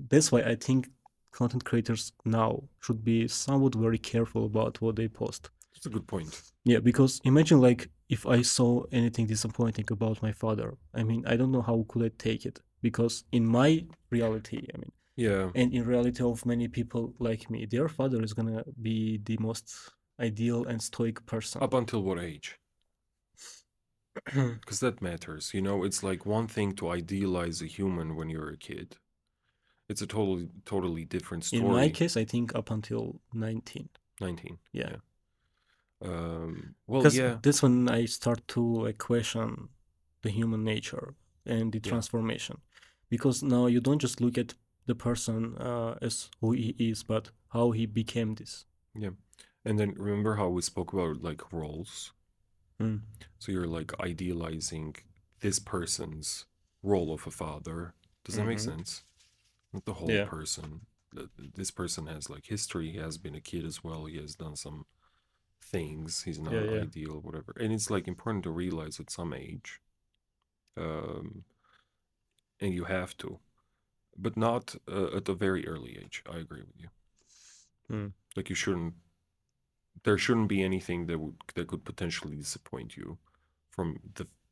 that's why I think content creators now should be somewhat very careful about what they post. That's a good point. Yeah, because imagine like if I saw anything disappointing about my father, I mean, I don't know how could I take it, because in my reality, I mean, Yeah. and in reality of many people like me, their father is gonna be the most ideal and stoic person. Up until what age? Because that matters. You know, it's like one thing to idealize a human when you're a kid. It's a totally different In my story. case, I think up until 19. 19. Yeah, Yeah. Well, because yeah. that's when I start to like question the human nature and the Yeah. transformation, because now you don't just look at the person as who he is, but how he became this. Yeah. And then remember how we spoke about like roles? Mm. So you're like idealizing this person's role of a father. Does that make Mm-hmm. sense? Not the whole Yeah, person. This person has like history. He has been a kid as well. He has done some things. He's yeah, not yeah. ideal, whatever. And it's like important to realize at some age, um, and you have to, but not at a very early age. I agree with you. Mm. Like you shouldn't. There shouldn't be anything that could potentially disappoint you from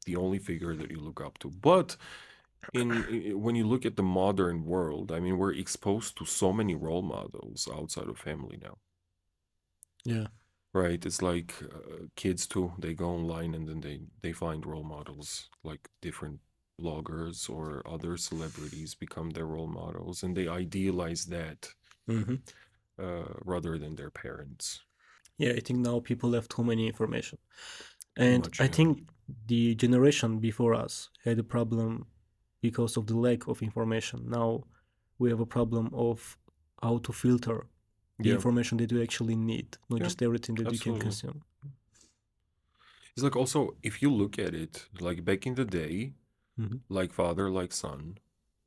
the only figure that you look up to. But when you look at the modern world, I mean, we're exposed to so many role models outside of family now, Yeah. right? It's like kids too. They go online and then they find role models, like different bloggers or other celebrities become their role models, and they idealize that Mm-hmm. rather than their parents. Yeah, I think now people have too many information. Too And much, I yeah. think the generation before us had a problem because of the lack of information. Now we have a problem of how to filter the Yeah, information that you actually need, not yeah, just everything that you can absolutely. consume. It's like also if you look at it, like back in the day, Hmm. like father, like son,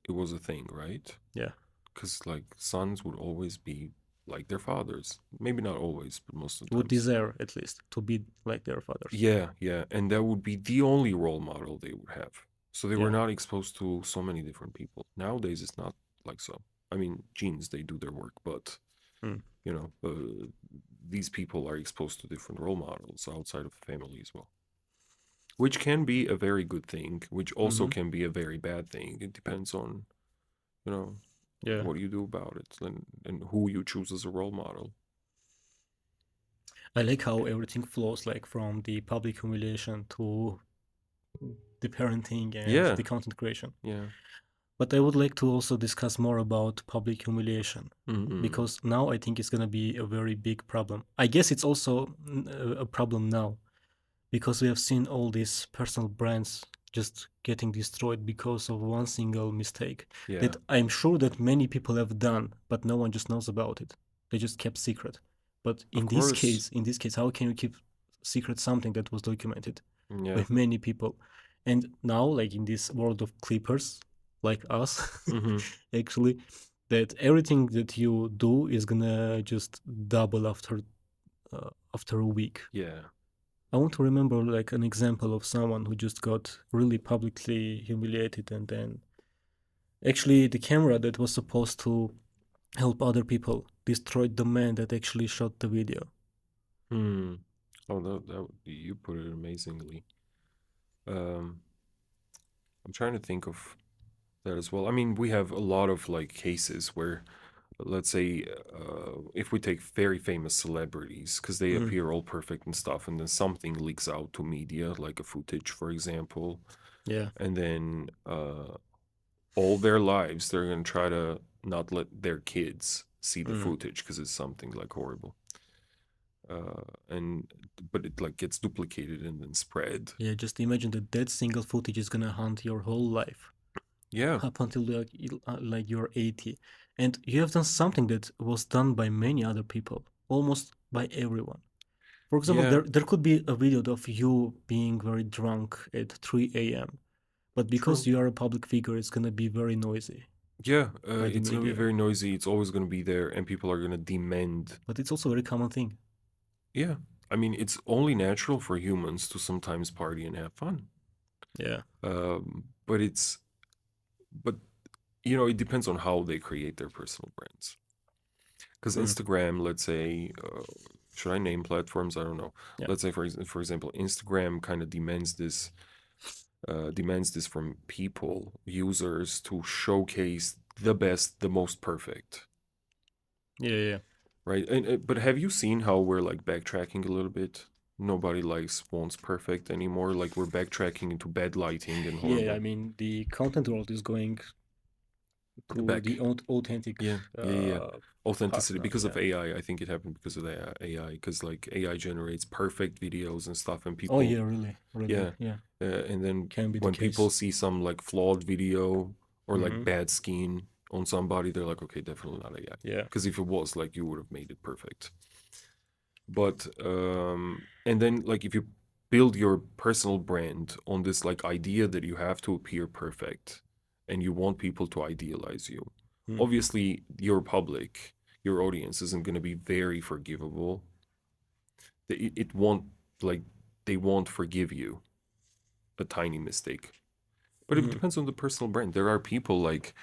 it was a thing, right? Yeah, Because like sons would always be like their fathers. Maybe not always, but most of the would times. desire at least to be like their fathers. Yeah, yeah. And that would be the only role model they would have. So they were Yeah. not exposed to so many different people. Nowadays, it's not like so. I mean, genes, they do their work, but, Mm. you know, these people are exposed to different role models outside of family as well, which can be a very good thing, which also Hmm. can be a very bad thing. It depends on, you know, Yeah. what you do about it and who you choose as a role model. I like how everything flows like from the public humiliation to the parenting and Yeah, the content creation. yeah. But I would like to also discuss more about public humiliation, Mm-hmm. because now I think it's going to be a very big problem. I guess it's also a problem now, because we have seen all these personal brands just getting destroyed because of one single mistake Yeah, that I'm sure that many people have done, but no one just knows about it. They just kept secret. But of course. in this case, how can you keep secret something that was documented by Yeah. many people? And now, like in this world of clippers, like us, Mm-hmm. actually, that everything that you do is gonna just double after a week. Yeah. I want to remember like an example of someone who just got really publicly humiliated, and then actually the camera that was supposed to help other people destroyed the man that actually shot the video. Hmm. Oh, you put it amazingly. Um, I'm trying to think of that as well. I mean, we have a lot of like cases where, let's say, if we take very famous celebrities, because they Mm, appear all perfect and stuff, and then something leaks out to media, like a footage, for example, yeah. and then all their lives they're gonna try to not let their kids see the Mm. footage because it's something like horrible. And but it like gets duplicated and then spread. Yeah, just imagine that that single footage is gonna haunt your whole life Yeah, up until like you're 80, and you have done something that was done by many other people, almost by everyone. For example, yeah, there could be a video of you being very drunk at 3 a.m., but because true. you are a public figure, it's gonna be very noisy. Yeah, by the it's gonna be media. very noisy. It's always gonna be there, and people are gonna demand. But it's also a very common thing. Yeah, I mean, it's only natural for humans to sometimes party and have fun. Yeah. But but it depends on how they create their personal brands. Because Mm. Instagram, let's say, should I name platforms? I don't know. Yeah. Let's say, for example, Instagram kind of demands this from people, users, to showcase the best, the most perfect, Yeah. Yeah. right? But have you seen how we're like backtracking a little bit? Nobody likes wants perfect anymore. Like we're backtracking into bad lighting and Yeah. I horrible mean, the content world is going to the back. authentic Yeah, yeah, yeah, yeah. path Authenticity now. because of Yeah. AI. I think it happened because of the AI. Because like AI generates perfect videos and stuff, and Oh people, yeah, really, really. yeah, Yeah, and then can be the when people case. see some like flawed video or like Hmm. bad skin on somebody, they're like, okay, definitely not AI. Yeah. Because if it was, like, you would have made it perfect. But and then like if you build your personal brand on this like idea that you have to appear perfect and you want people to idealize you, Mm. obviously your public, your audience isn't going to be very forgivable. It won't, like, they won't forgive you a tiny mistake. But it Hmm. depends on the personal brand. There are people like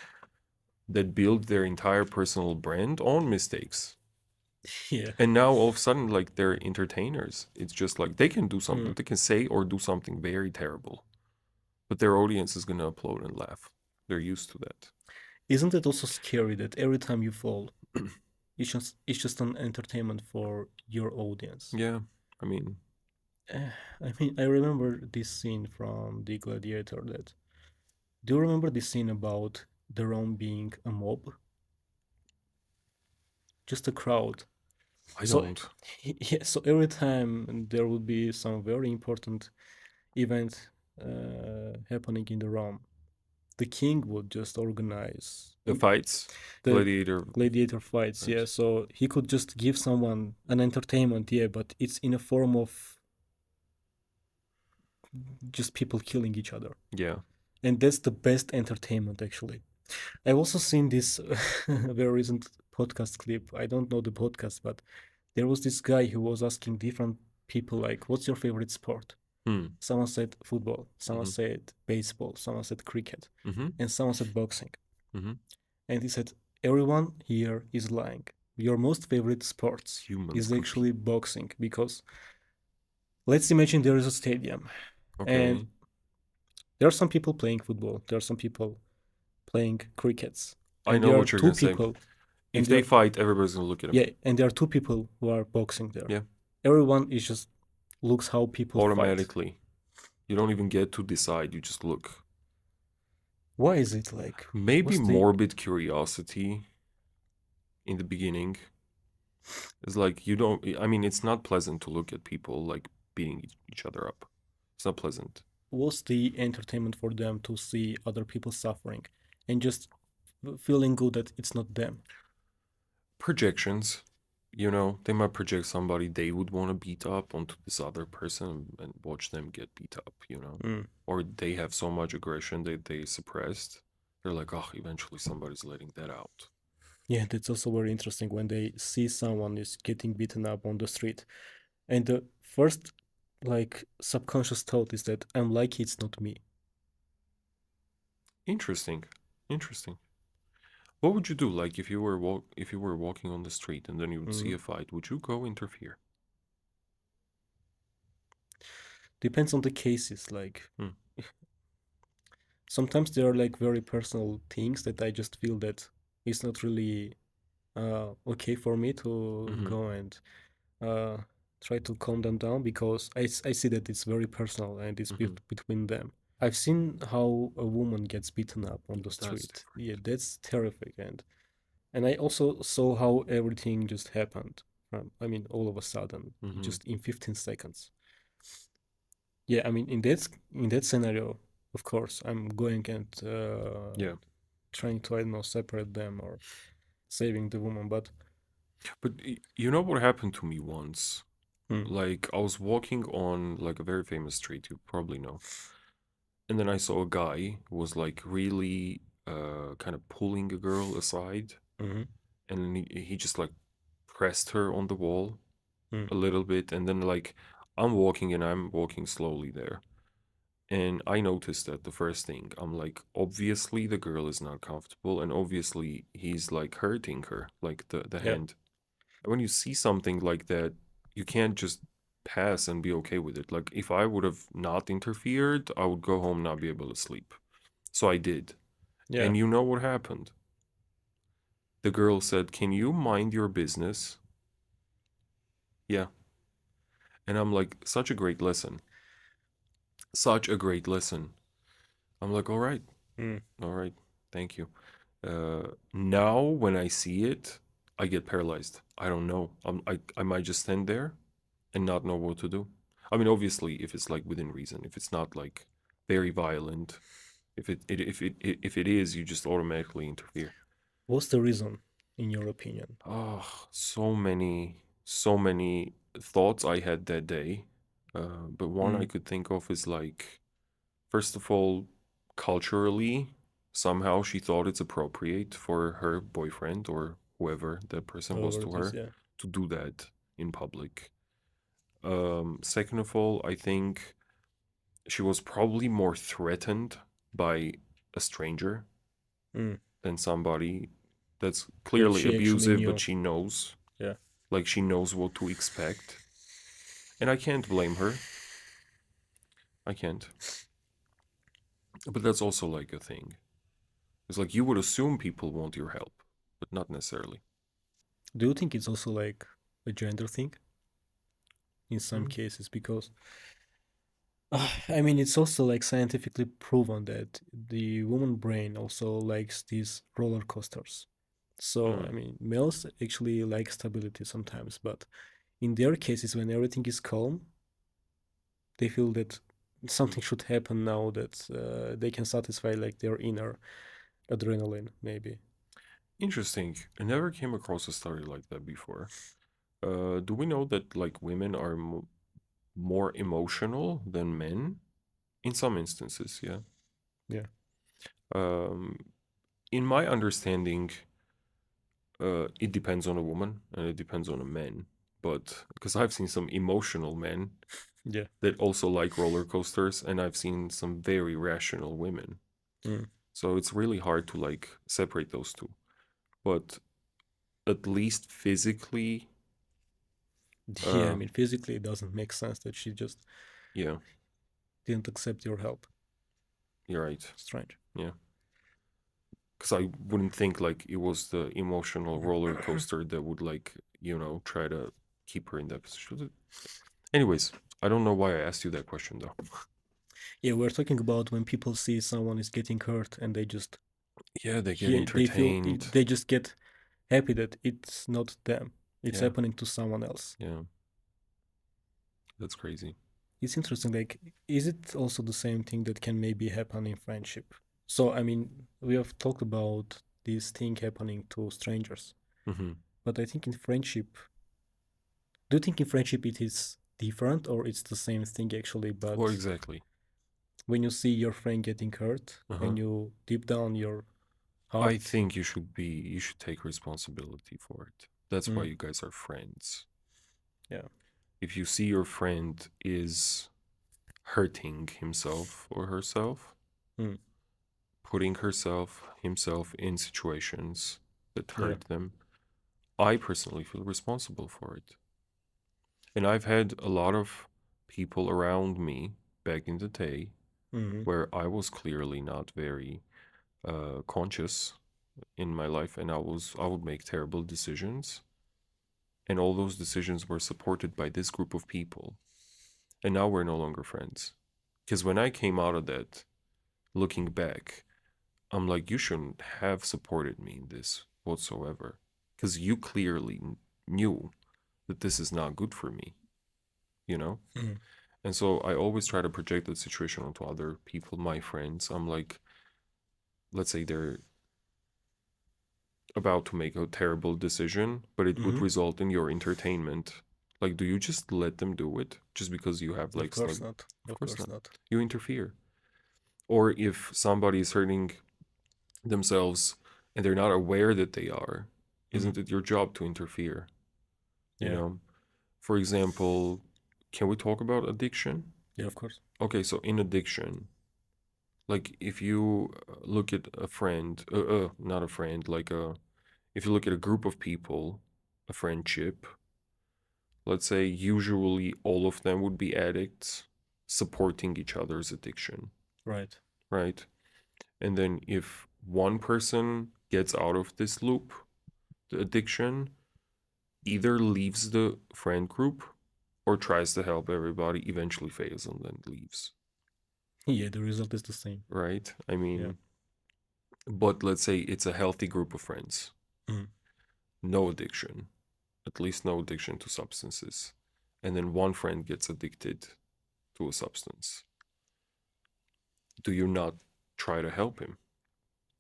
that build their entire personal brand on mistakes. Yeah. And now all of a sudden, like, they're entertainers. It's just like they can do something, Mm. they can say or do something very terrible, but their audience is gonna applaud and laugh. They're used to that. Isn't it also scary that every time you fall, it's just an entertainment for your audience? Yeah, I mean, I mean, I remember this scene from The Gladiator. That do you remember this scene about the Rome being a mob, just a crowd? I So don't. yeah, so every time there would be some very important event happening in the Rome, the king would just organize The fights, the gladiator gladiator fights. Yeah, fights. so he could just give someone an entertainment. Yeah, but it's in a form of just people killing each other, Yeah. and that's the best entertainment actually. I've also seen this very recent podcast clip. I don't know the podcast, but there was this guy who was asking different people like, "What's your favorite sport?" Hmm. Someone said football, someone Mm-hmm. said baseball, someone said cricket, Mm-hmm. and someone said boxing. Mm-hmm. And he said, "Everyone here is lying. Your most favorite sports Humans is compete. actually boxing because let's imagine there is a stadium and Okay. there are some people playing football, there are some people playing crickets, I and know there are what you're two gonna say. people, and If there they are, fight, everybody's gonna look at them. yeah, and there are two people who are boxing there. Yeah. Everyone is just looks how people fight. Automatically. You don't even get to decide. You just look. Why is it like? Maybe What's the morbid curiosity in the beginning. It's like you don't. I mean, it's not pleasant to look at people like beating each other up. It's not pleasant. what's the entertainment for them to see other people suffering and just feeling good that it's not them? Projections. They might project somebody they would want to beat up onto this other person and watch them get beat up. Mm. Or they have so much aggression that they suppressed. They're like, oh, eventually somebody's letting that out. Yeah, that's also very interesting when they see someone is getting beaten up on the street. And the first like subconscious thought is that I'm lucky it's not me. Interesting. Interesting. What would you do, like, if you were walking on the street and then you would see Mhm. a fight? Would you go interfere? Depends on the cases. Like Hmm. sometimes there are like very personal things that I just feel that it's not really okay for me to Mm-hmm. go and uh, try to calm them down because I see that it's very personal and it's Mm-hmm. between them. I've seen how a woman gets beaten up on Yeah, the that's street. Yeah, different. that's terrifying. And I also saw how everything just happened. I mean, all of a sudden, Mm-hmm. just in 15 seconds. Yeah, I mean, in that scenario, of course, I'm going and Yeah. trying to, I don't know, separate them or saving the woman. But But you know what happened to me once? hmm, Like, I was walking on like a very famous street, you probably know. And then I saw a guy who was like really kind of pulling a girl aside, Mm-hmm. and then he just like pressed her on the wall Mm. a little bit, and then like I'm walking slowly there. And I noticed that the first thing, I'm like, obviously the girl is not comfortable, and obviously he's like hurting her, like the Yeah. hand. And when you see something like that, you can't just pass and be okay with it. Like if I would have not interfered, I would go home not be able to sleep. So I did. Yeah. And you know what happened? The girl said, "Can you mind your business?" Yeah. And I'm like, such a great lesson. Such a great lesson. I'm like, Mm. all right, thank you. Now when I see it, I get paralyzed. I don't know. I might just stand there and not know what to do. I mean, obviously, if it's like within reason, if it's not like very violent, if it is, you just automatically interfere. What's the reason, in your opinion? Oh, so many thoughts I had that day. But one I Mm. could think of is like, first of all, culturally, somehow she thought it's appropriate for her boyfriend or whoever that person was Whatever to it is, her yeah. to do that in public. Second of all, I think she was probably more threatened by a stranger Mm. than somebody that's That clearly she actually abusive, but knew. she knows, Yeah. like she knows what to expect. And I can't blame her. I can't. But that's also like a thing. It's like you would assume people want your help, but not necessarily. Do you think it's also like a gender thing in some Mm, cases? Because I mean, it's also like scientifically proven that the woman brain also likes these roller coasters. So, I mm. mean, males actually like stability sometimes, but in their cases, when everything is calm, they feel that something should happen now that they can satisfy like their inner adrenaline, maybe. Interesting. I never came across a story like that before. Do we know that like women are more emotional than men? In some instances, yeah. Yeah. Um, in my understanding, it depends on a woman and it depends on a man. But because I've seen some emotional men Yeah. that also like roller coasters, and I've seen some very rational women. Mm. So it's really hard to like separate those two. But at least physically, Yeah, I uh, mean, physically, it doesn't make sense that she just yeah, didn't accept your help. you're right. Strange. Yeah. Because I wouldn't think like it was the emotional roller coaster that would like, try to keep her in that position. Anyways, I don't know why I asked you that question though. Yeah, we're talking about when people see someone is getting hurt and they just, Yeah, they get yeah, they feel, entertained. they just get happy that it's not them, it's Yeah, happening to someone else. yeah, that's crazy. It's interesting. Like, is it also the same thing that can maybe happen in friendship? So, I mean, we have talked about this thing happening to strangers, Hmm. but I think in friendship, do you think in friendship it is different or it's the same thing actually? What But exactly? when you see your friend getting hurt Uh-huh. and you deep down your I heart, think you should take responsibility for it. That's why mm, you guys are friends. yeah, If you see your friend is hurting himself or herself, mm, putting himself in situations that yeah, hurt them, I personally feel responsible for it. And I've had a lot of people around me back in the day mm, where I was clearly not very conscious in my life, and I would make terrible decisions, and all those decisions were supported by this group of people, and now we're no longer friends. Because when I came out of that, looking back, I'm like, you shouldn't have supported me in this whatsoever, because you clearly knew that this is not good for me, you know? mm, And so I always try to project that situation onto other people, my friends. I'm like, let's say they're about to make a terrible decision, but it would mm. result in your entertainment. Like, do you just let them do it just because you have Of like course not. of Of course course not. not. You interfere. Or if somebody is hurting, themselves and they're not aware that they are, Mm. isn't it your job to interfere? You Yeah. know, for example, can we talk about addiction? Yeah, of course. Okay, so in addiction, like if you look at a friend, not a friend, like if you look at a group of people, a friendship, let's say usually all of them would be addicts supporting each other's addiction, Right. right? And then if one person gets out of this loop, the addiction, either leaves the friend group or tries to help everybody, eventually fails and then leaves, Yeah, the result is the same. right? I Yeah. mean, but let's say it's a healthy group of friends, Mm. no addiction, at least no addiction to substances. And then one friend gets addicted to a substance. Do you not try to help him?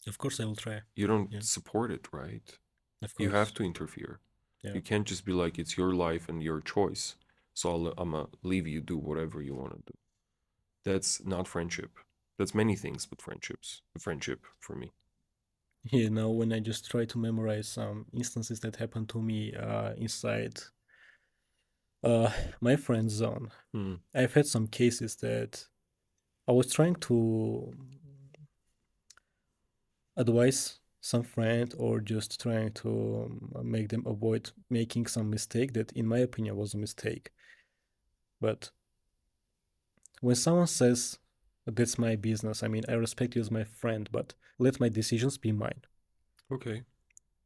Of course I will try. You don't Yeah. support it, right? Of You have course. to interfere. Yeah. You can't just be like, it's your life and your choice. So I'm going to leave you do whatever you want to do. That's not friendship. That's many things, but friendship for me. Yeah, now when I just try to memorize some instances that happened to me inside uh my friend zone, Hmm. I've had some cases that I was trying to advise some friend or just trying to make them avoid making some mistake that in my opinion was a mistake. But when someone says that's my business, I mean I respect you as my friend, but let my decisions be mine. Okay.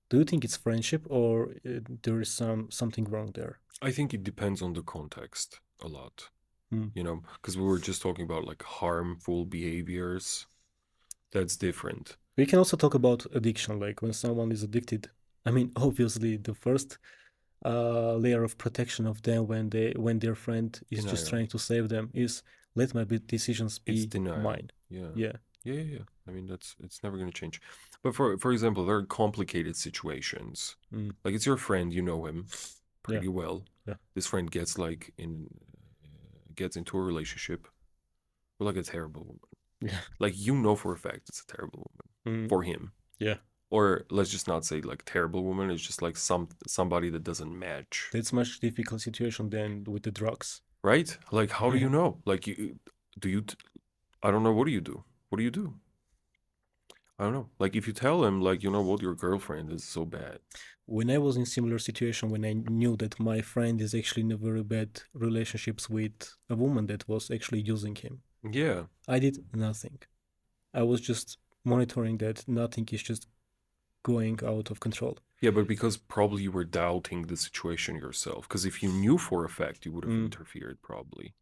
Do you think it's friendship or there is something wrong there? I think it depends on the context a lot, Mm. because we were just talking about like harmful behaviors. That's different. We can also talk about addiction, like when someone is addicted. I mean, obviously, the first layer of protection of them when their friend is just Denial. trying to save them is let my decisions It's be denial. mine. Yeah. Yeah. Yeah, yeah, yeah. I mean, it's never going to change. But for example, there are complicated situations. Mm. Like it's your friend, you know him Yeah. pretty well. Yeah. This friend gets into a relationship with like a terrible woman. Yeah. Like you know for a fact it's a terrible woman Mm. for him. Yeah. Or let's just not say like terrible woman, it's just like somebody that doesn't match. That's much difficult situation than with the drugs. Right? Like how do Yeah. you know? Like you do you I don't know, what do you do? What do you do? I don't know. Like if you tell him like you know what, your girlfriend is so bad. When I was in similar situation, when I knew that my friend is actually in a very bad relationships with a woman that was actually using him, Yeah. I did nothing. I was just monitoring that nothing is just going out of control. Yeah, but because probably you were doubting the situation yourself. Because if you knew for a fact, you would have Mm. interfered probably.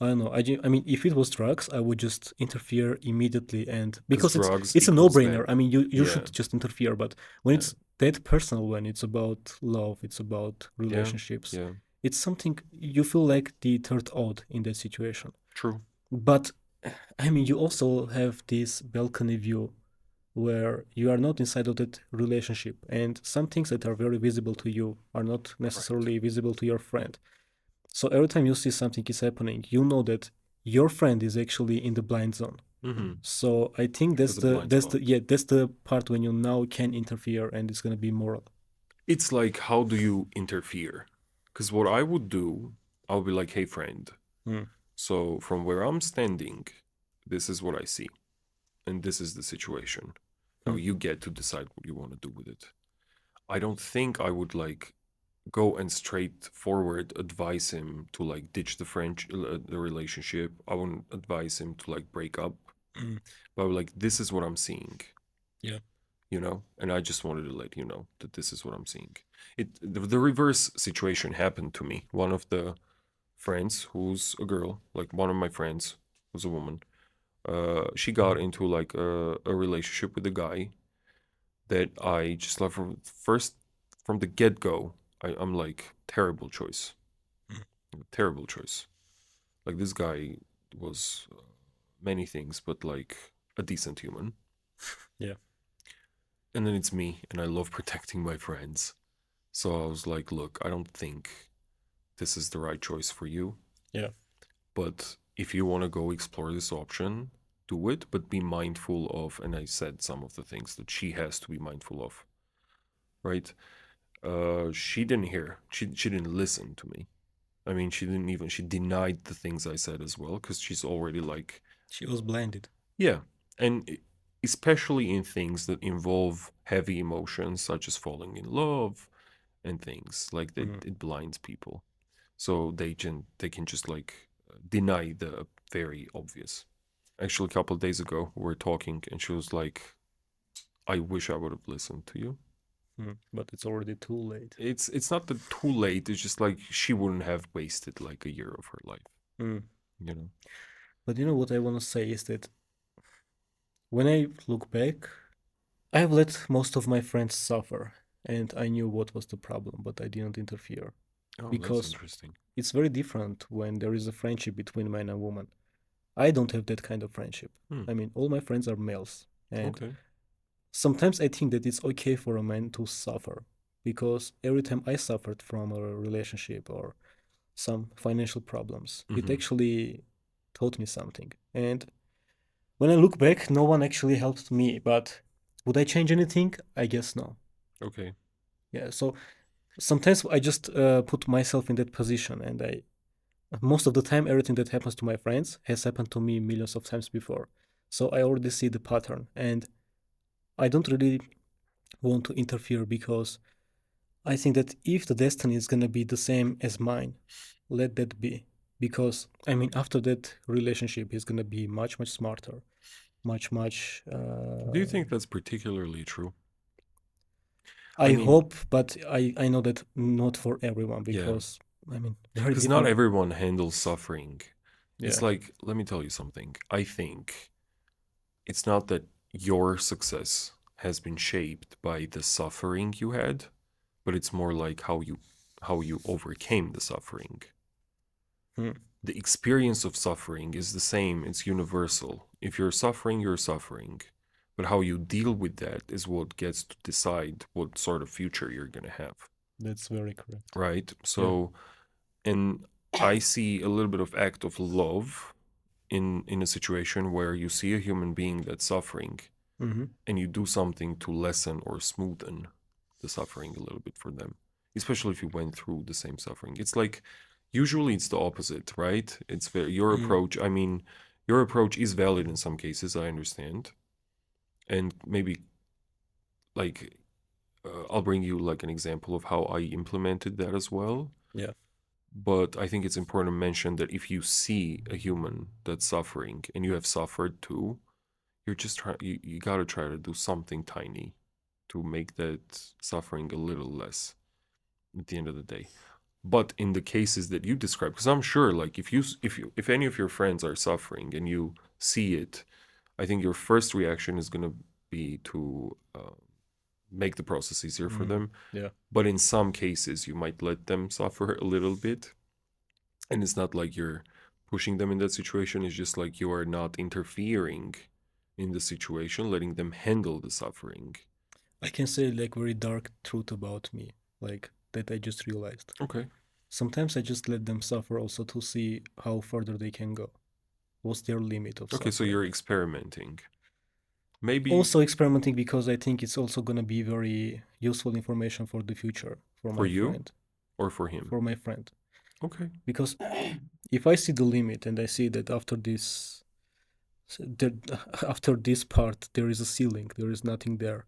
I don't know. I mean, if it was drugs, I would just interfere immediately, and Because because drugs it's a no equals brainer. bad. I mean, you Yeah, should just interfere. But when yeah, it's that personal, when it's about love, it's about yeah, relationships. yeah. It's something you feel like the third odd in that situation. True. But I mean, you also have this balcony view where you are not inside of that relationship, and some things that are very visible to you are not Right. necessarily visible to your friend. So every time you see something is happening, you know that your friend is actually in the blind zone. Mm-hmm. So I think that's There's a the blind that's spot. the yeah that's the part when you now can interfere and it's gonna be moral. It's like, how do you interfere? Because what I would do, I'll be like, hey, friend. Mm. So from where I'm standing, this is what I see. And this is the situation. Now Mm. you get to decide what you want to do with it. I don't think I would like go and straightforward advise him to like ditch the relationship. I wouldn't advise him to like break up, Mm. but I would like, this is what I'm seeing, Yeah. and I just wanted to let you know that this is what I'm seeing. The reverse situation happened to me. One of the friends who's a girl, like one of my friends who's a woman, she got into like a relationship with a guy that I just love from the get go. I'm like, terrible choice. Mm. Terrible choice. Like this guy was many things, but like a decent human. Yeah. And then it's me, and I love protecting my friends. So I was like, look, I don't think this is the right choice for you. Yeah. But if you want to go explore this option, do it, but be mindful of, and I said some of the things that she has to be mindful of, right? She didn't hear. She didn't listen to me. I mean, she denied the things I said as well because she's already like, She was blinded. yeah. And especially in things that involve heavy emotions, such as falling in love and things like that, Mm. it blinds people. So they can just like deny the very obvious. Actually, a couple of days ago, we were talking, and she was like, "I wish I would have listened to you." Mm. But it's already too late. It's not that too late. It's just like she wouldn't have wasted like a year of her life, Mm. you know. But you know what I want to say is that when I look back, I have let most of my friends suffer, and I knew what was the problem, but I didn't interfere Oh, that's because interesting. it's very different when there is a friendship between man and woman. I don't have that kind of friendship. Hmm. I mean, all my friends are males, and Okay. sometimes I think that it's okay for a man to suffer because every time I suffered from a relationship or some financial problems, it Mm-hmm. actually taught me something. And when I look back, no one actually helped me, but would I change anything? I guess no. Okay. Yeah, so sometimes I just put myself in that position, and I most of the time everything that happens to my friends has happened to me millions of times before. So I already see the pattern, and I don't really want to interfere because I think that if the destiny is gonna be the same as mine, let that be. Because I mean, after that relationship is gonna be much much smarter, much much. Do you think that's particularly true? I I mean, hope, but I know that not for everyone yeah, because I mean very because not different. everyone handles suffering. It's Yeah. like, let me tell you something. I think it's not that your success has been shaped by the suffering you had, but it's more like how you overcame the suffering. Hmm. The experience of suffering is the same, it's universal. If you're suffering, you're suffering. But how you deal with that is what gets to decide what sort of future you're going to have, That's very correct. right? Yeah. So, and I see a little bit of act of love in a situation where you see a human being that's suffering Mm-hmm. and you do something to lessen or smoothen the suffering a little bit for them, especially if you went through the same suffering. It's like usually it's the opposite, right? It's very, your Mm. approach. I mean, your approach is valid in some cases, I understand, and maybe like I'll bring you like an example of how I implemented that as well. Yeah. But I think it's important to mention that if you see a human that's suffering and you have suffered too, you're just trying you got to try to do something tiny to make that suffering a little less at the end of the day. But in the cases that you describe, because I'm sure like if any of your friends are suffering and you see it, I think your first reaction is going to be to make the process easier for Mm. them. Yeah. But in some cases you might let them suffer a little bit, and it's not like you're pushing them in that situation. It's just like you are not interfering in the situation, letting them handle the suffering. I can say like very dark truth about me, like that I just realized. Okay. Sometimes I just let them suffer also to see how further they can go. What's their limit of Okay, so suffering? you're experimenting. Maybe Also experimenting because I think it's also gonna be very useful information for the future for for my you friend, or for him. for my friend. Okay. Because if I see the limit and I see that after this, that after this part there is a ceiling, there is nothing there.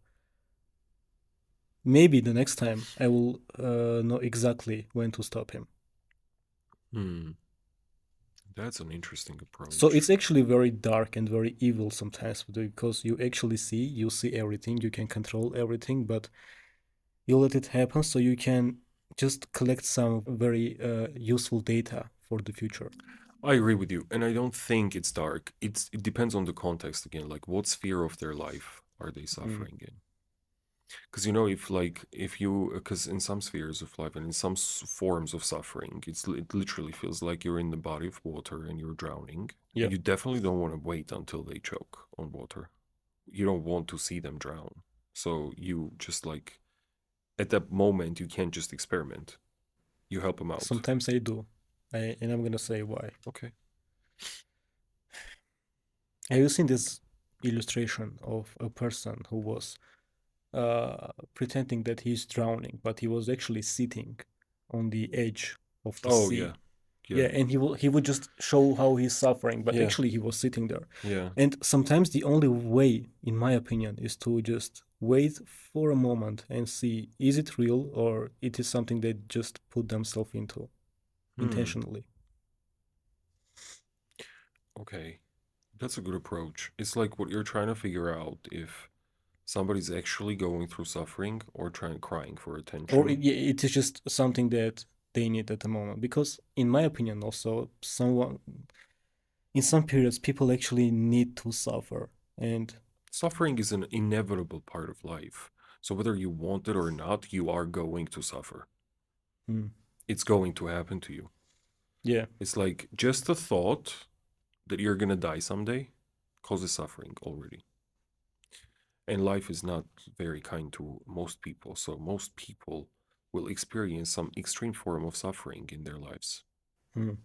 Maybe the next time I will know exactly when to stop him. Hmm. That's an interesting So approach. it's actually very dark and very evil sometimes because you see everything, you can control everything, but you let it happen so you can just collect some very useful data for the future. I agree with you, and I don't think it's dark. It depends on the context again. Like, what sphere of their life are they Mm. suffering in? Because if you because in some spheres of life and in some forms of suffering, it literally feels like you're in the body of water and you're drowning, Yeah. and you definitely don't want to wait until they choke on water. You don't want to see them drown, so you just like at that moment you can't just experiment. You help them out. Sometimes I do. And I'm gonna say why. Okay. Have you seen this illustration of a person who was pretending that he's drowning, but he was actually sitting on the edge of the Oh yeah, sea? yeah, Yeah, and he would just show how he's suffering, but yeah, actually he was sitting there. yeah. And sometimes the only way, in my opinion, is to just wait for a moment and see is it real or it is something they just put themselves into Hmm. intentionally. Okay, that's a good approach. It's like what you're trying to figure out if somebody's actually going through suffering or trying crying for Or attention. it is just something that they need at the moment. Because in my opinion, also someone in some periods people actually need to suffer. And Suffering is an inevitable part of life. So whether you want it or not, you are going to suffer. mm, It's going to happen to you. yeah. It's like just the thought that you're going to die someday causes suffering already. And life is not very kind to most people. So most people will experience some extreme form of suffering in their lives. mm.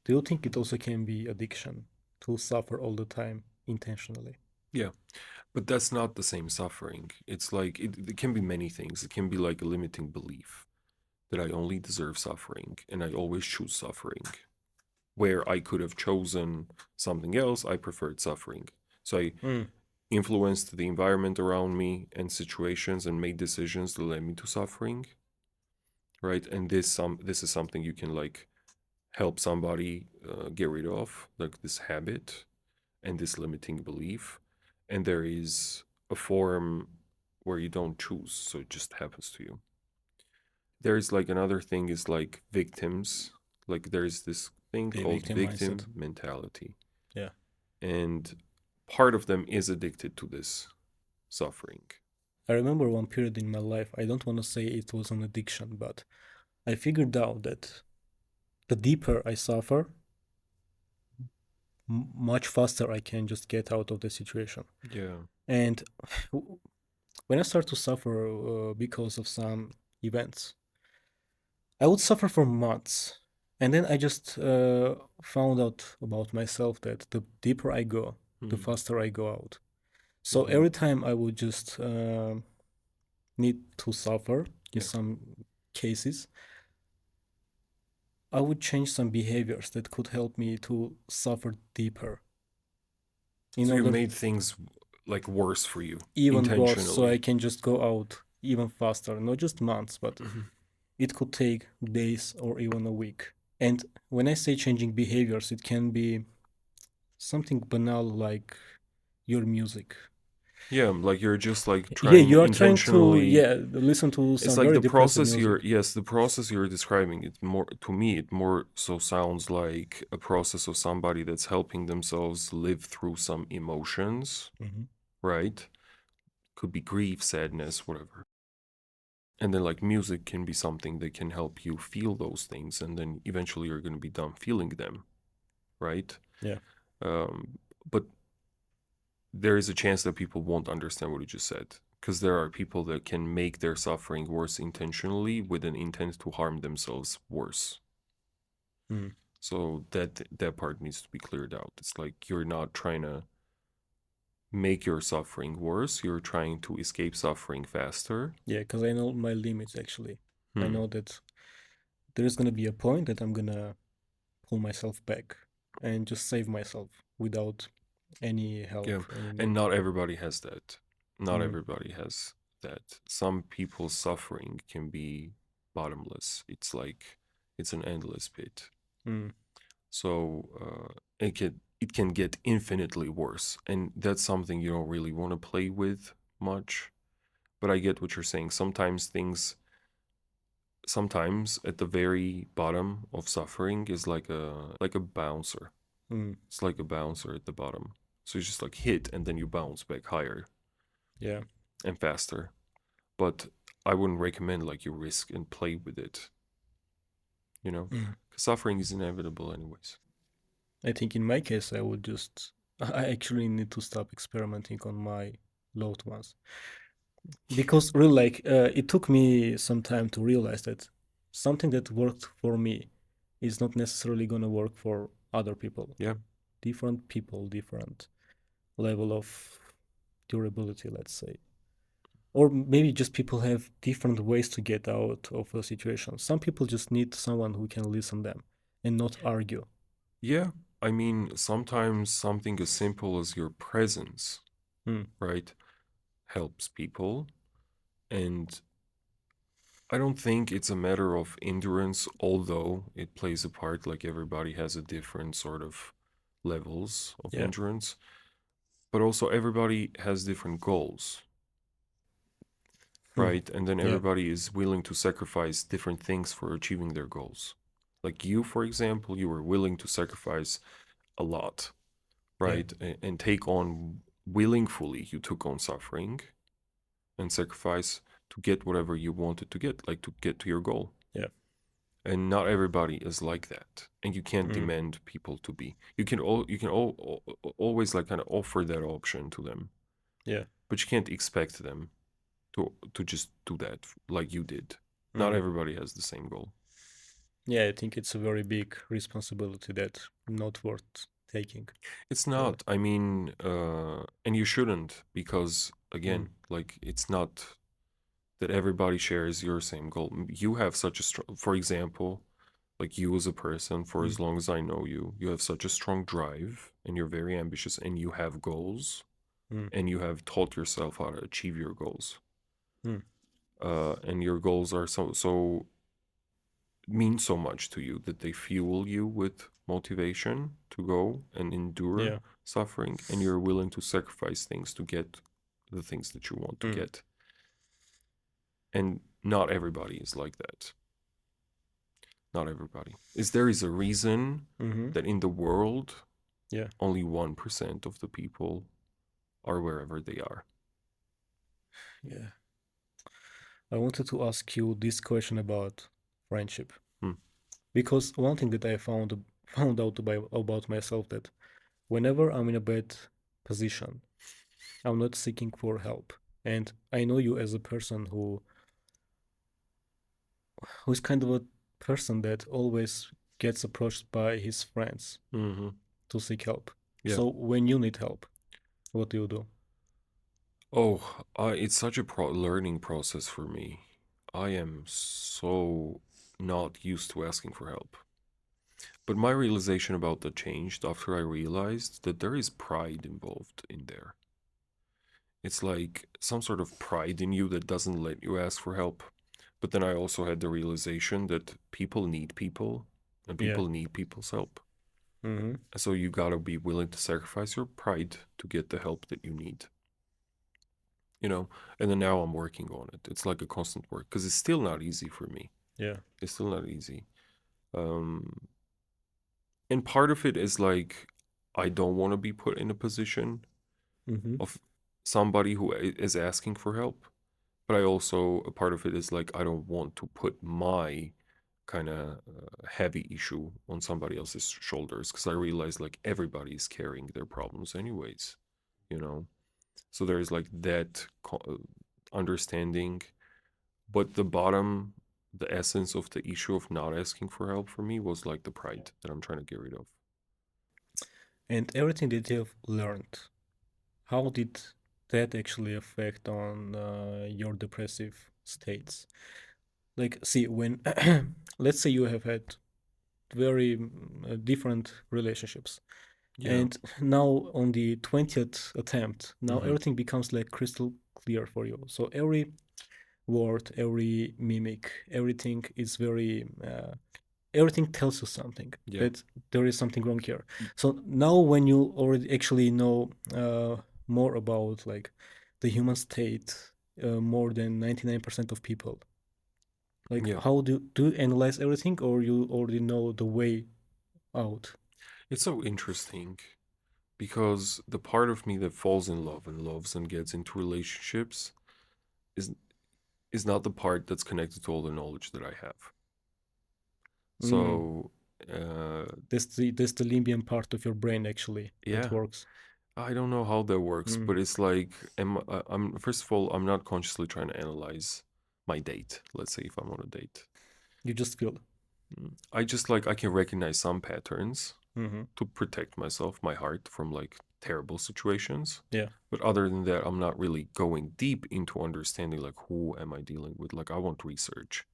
Do you think it also can be addiction to suffer all the time intentionally? Yeah, but that's not the same suffering. It's like it can be many things. It can be like a limiting belief that I only deserve suffering and I always choose suffering. Where I could have chosen something else, I preferred suffering. So I Mm, influenced the environment around me and situations and made decisions that led me to suffering, right? And this is something you can like help somebody get rid of, like this habit and this limiting belief. And there is a form where you don't choose, so it just happens to you. There's like another thing is like victims. Like there's this thing the called victim mindset. victim mentality. Yeah. And part of them is addicted to this suffering. I remember one period in my life, I don't want to say it was an addiction, but I figured out that the deeper I suffer, much faster I can just get out of the situation. Yeah. And when I start to suffer because of some events, I would suffer for months. And then I just found out about myself that the deeper I go, the Mm-hmm. faster I go out. So Mm-hmm. every time I would just need to suffer in Yeah. some cases, I would change some behaviors that could help me to suffer deeper in So you order made things like worse for you even worse so I intentionally. can just go out even faster, not just months, but Mhm. it could take days or even a week. And when I say changing behaviors, it can be something banal like your music. Yeah, like you're just like Yeah, trying you are trying to, intentionally. yeah, listen to It's some like very the depressive process music. you're, yes, the process you're describing, it more, to me, it more so sounds like a process of somebody that's helping themselves live through some emotions, Mm-hmm. right? Could be grief, sadness, whatever. And then like music can be something that can help you feel those things, and then eventually you're going to be done feeling them, right? Yeah. But there is a chance that people won't understand what you just said, because there are people that can make their suffering worse intentionally with an intent to harm themselves worse. Mm. So that part needs to be cleared out. It's like you're not trying to make your suffering worse, you're trying to escape suffering faster. Yeah, because I know my limits actually. I Hmm. know that there's gonna be a point that I'm gonna pull myself back and just save myself without any help Yeah, and anymore. not everybody has that. Not Mm. everybody has that. Some people's suffering can be bottomless. It's like it's an endless pit. Mm. So it can get infinitely worse, and that's something you don't really want to play with much. But I get what you're saying. Sometimes at the very bottom of suffering is like a bouncer. Mm. It's like a bouncer at the bottom. So you just like hit and then you bounce back higher Yeah. and faster. But I wouldn't recommend like you risk and play with it, you know? Mm. Because suffering is inevitable anyways. I think in my case, I would just, I actually need to stop experimenting on my loved ones. Because really, like, it took me some time to realize that something that worked for me is not necessarily going to work for other people. Yeah. different people, different level of durability, let's say. Or maybe just people have different ways to get out of a situation. Some people just need someone who can listen them and not argue. Yeah, I mean, sometimes something as simple as your presence, Mm, right, helps people. And I don't think it's a matter of endurance, although it plays a part, like everybody has a different sort of levels of yeah. endurance, but also everybody has different goals, Mm, right? And then yeah. everybody is willing to sacrifice different things for achieving their goals. Like you, for example, you were willing to sacrifice a lot, Yeah. right? And take on willingly, you took on suffering and sacrifice to get whatever you wanted to get, like to get to your goal. Yeah. And not everybody is like that, and you can't Mm, demand people to be. You can always like kind of offer that option to them, yeah. but you can't expect them to just do that like you did. Not Mm. everybody has the same goal. Yeah, I think it's a very big responsibility that not worth taking. It's Yeah. not. I mean, and you shouldn't, because Mm, again, like it's not that everybody shares your same goal. You have such a strong, for example, like you as a person, for mm, as long as I know you, you have such a strong drive and you're very ambitious and you have goals mm, and you have taught yourself how to achieve your goals. mm. And your goals are so mean so much to you that they fuel you with motivation to go and endure Yeah. suffering, and you're willing to sacrifice things to get the things that you want to Mm, get. And not everybody is like that. Not everybody. There is a reason mm-hmm. that in the world Yeah. only 1% of the people are wherever they are. Yeah. I wanted to ask you this question about friendship. Hmm. Because one thing that I found out about myself that whenever I'm in a bad position, I'm not seeking for help. And I know you as a person who's kind of a person that always gets approached by his friends Mm-hmm. to seek help. Yeah. So when you need help, what do you do? Oh, it's such a learning process for me. I am so not used to asking for help. But my realization about that changed after I realized that there is pride involved in there. It's like some sort of pride in you that doesn't let you ask for help. But then I also had the realization that people need people and Yeah. people need people's help. Mm-hmm. So you gotta be willing to sacrifice your pride to get the help that you need, you know? And then now I'm working on it. It's like a constant work because it's still not easy for me. Yeah. It's still not easy. Um, and part of it is like, I don't want to be put in a position Mm-hmm. of somebody who is asking for help. But I also, a part of it is like, I don't want to put my kind of heavy issue on somebody else's shoulders because I realize like everybody's carrying their problems anyways, you know? So there is like that understanding. But the essence of the issue of not asking for help for me was like the pride that I'm trying to get rid of. And everything that you've learned, how did that actually affect on your depressive states? Like, see, when let's say you have had very different relationships, Yeah. and now on the 20th attempt, now Mm-hmm. everything becomes like crystal clear for you. So every word, every mimic, everything is very everything tells you something Yeah. that there is something wrong here. So now when you already actually know more about like the human state, more than 99% of people, like Yeah. how do you analyze everything, or you already know the way out? It's so interesting because the part of me that falls in love and loves and gets into relationships is is not the part that's connected to all the knowledge that I have. Mm, So, uh, that's the limbian part of your brain actually that yeah, works. I don't know how that works, Mm, but it's like, I'm first of all, I'm not consciously trying to analyze my date. Let's say if I'm on a date, you just feel. I just like I can recognize some patterns, Mm-hmm. to protect myself, my heart from like terrible situations. Yeah. But other than that, I'm not really going deep into understanding like who am I dealing with. Like I won't research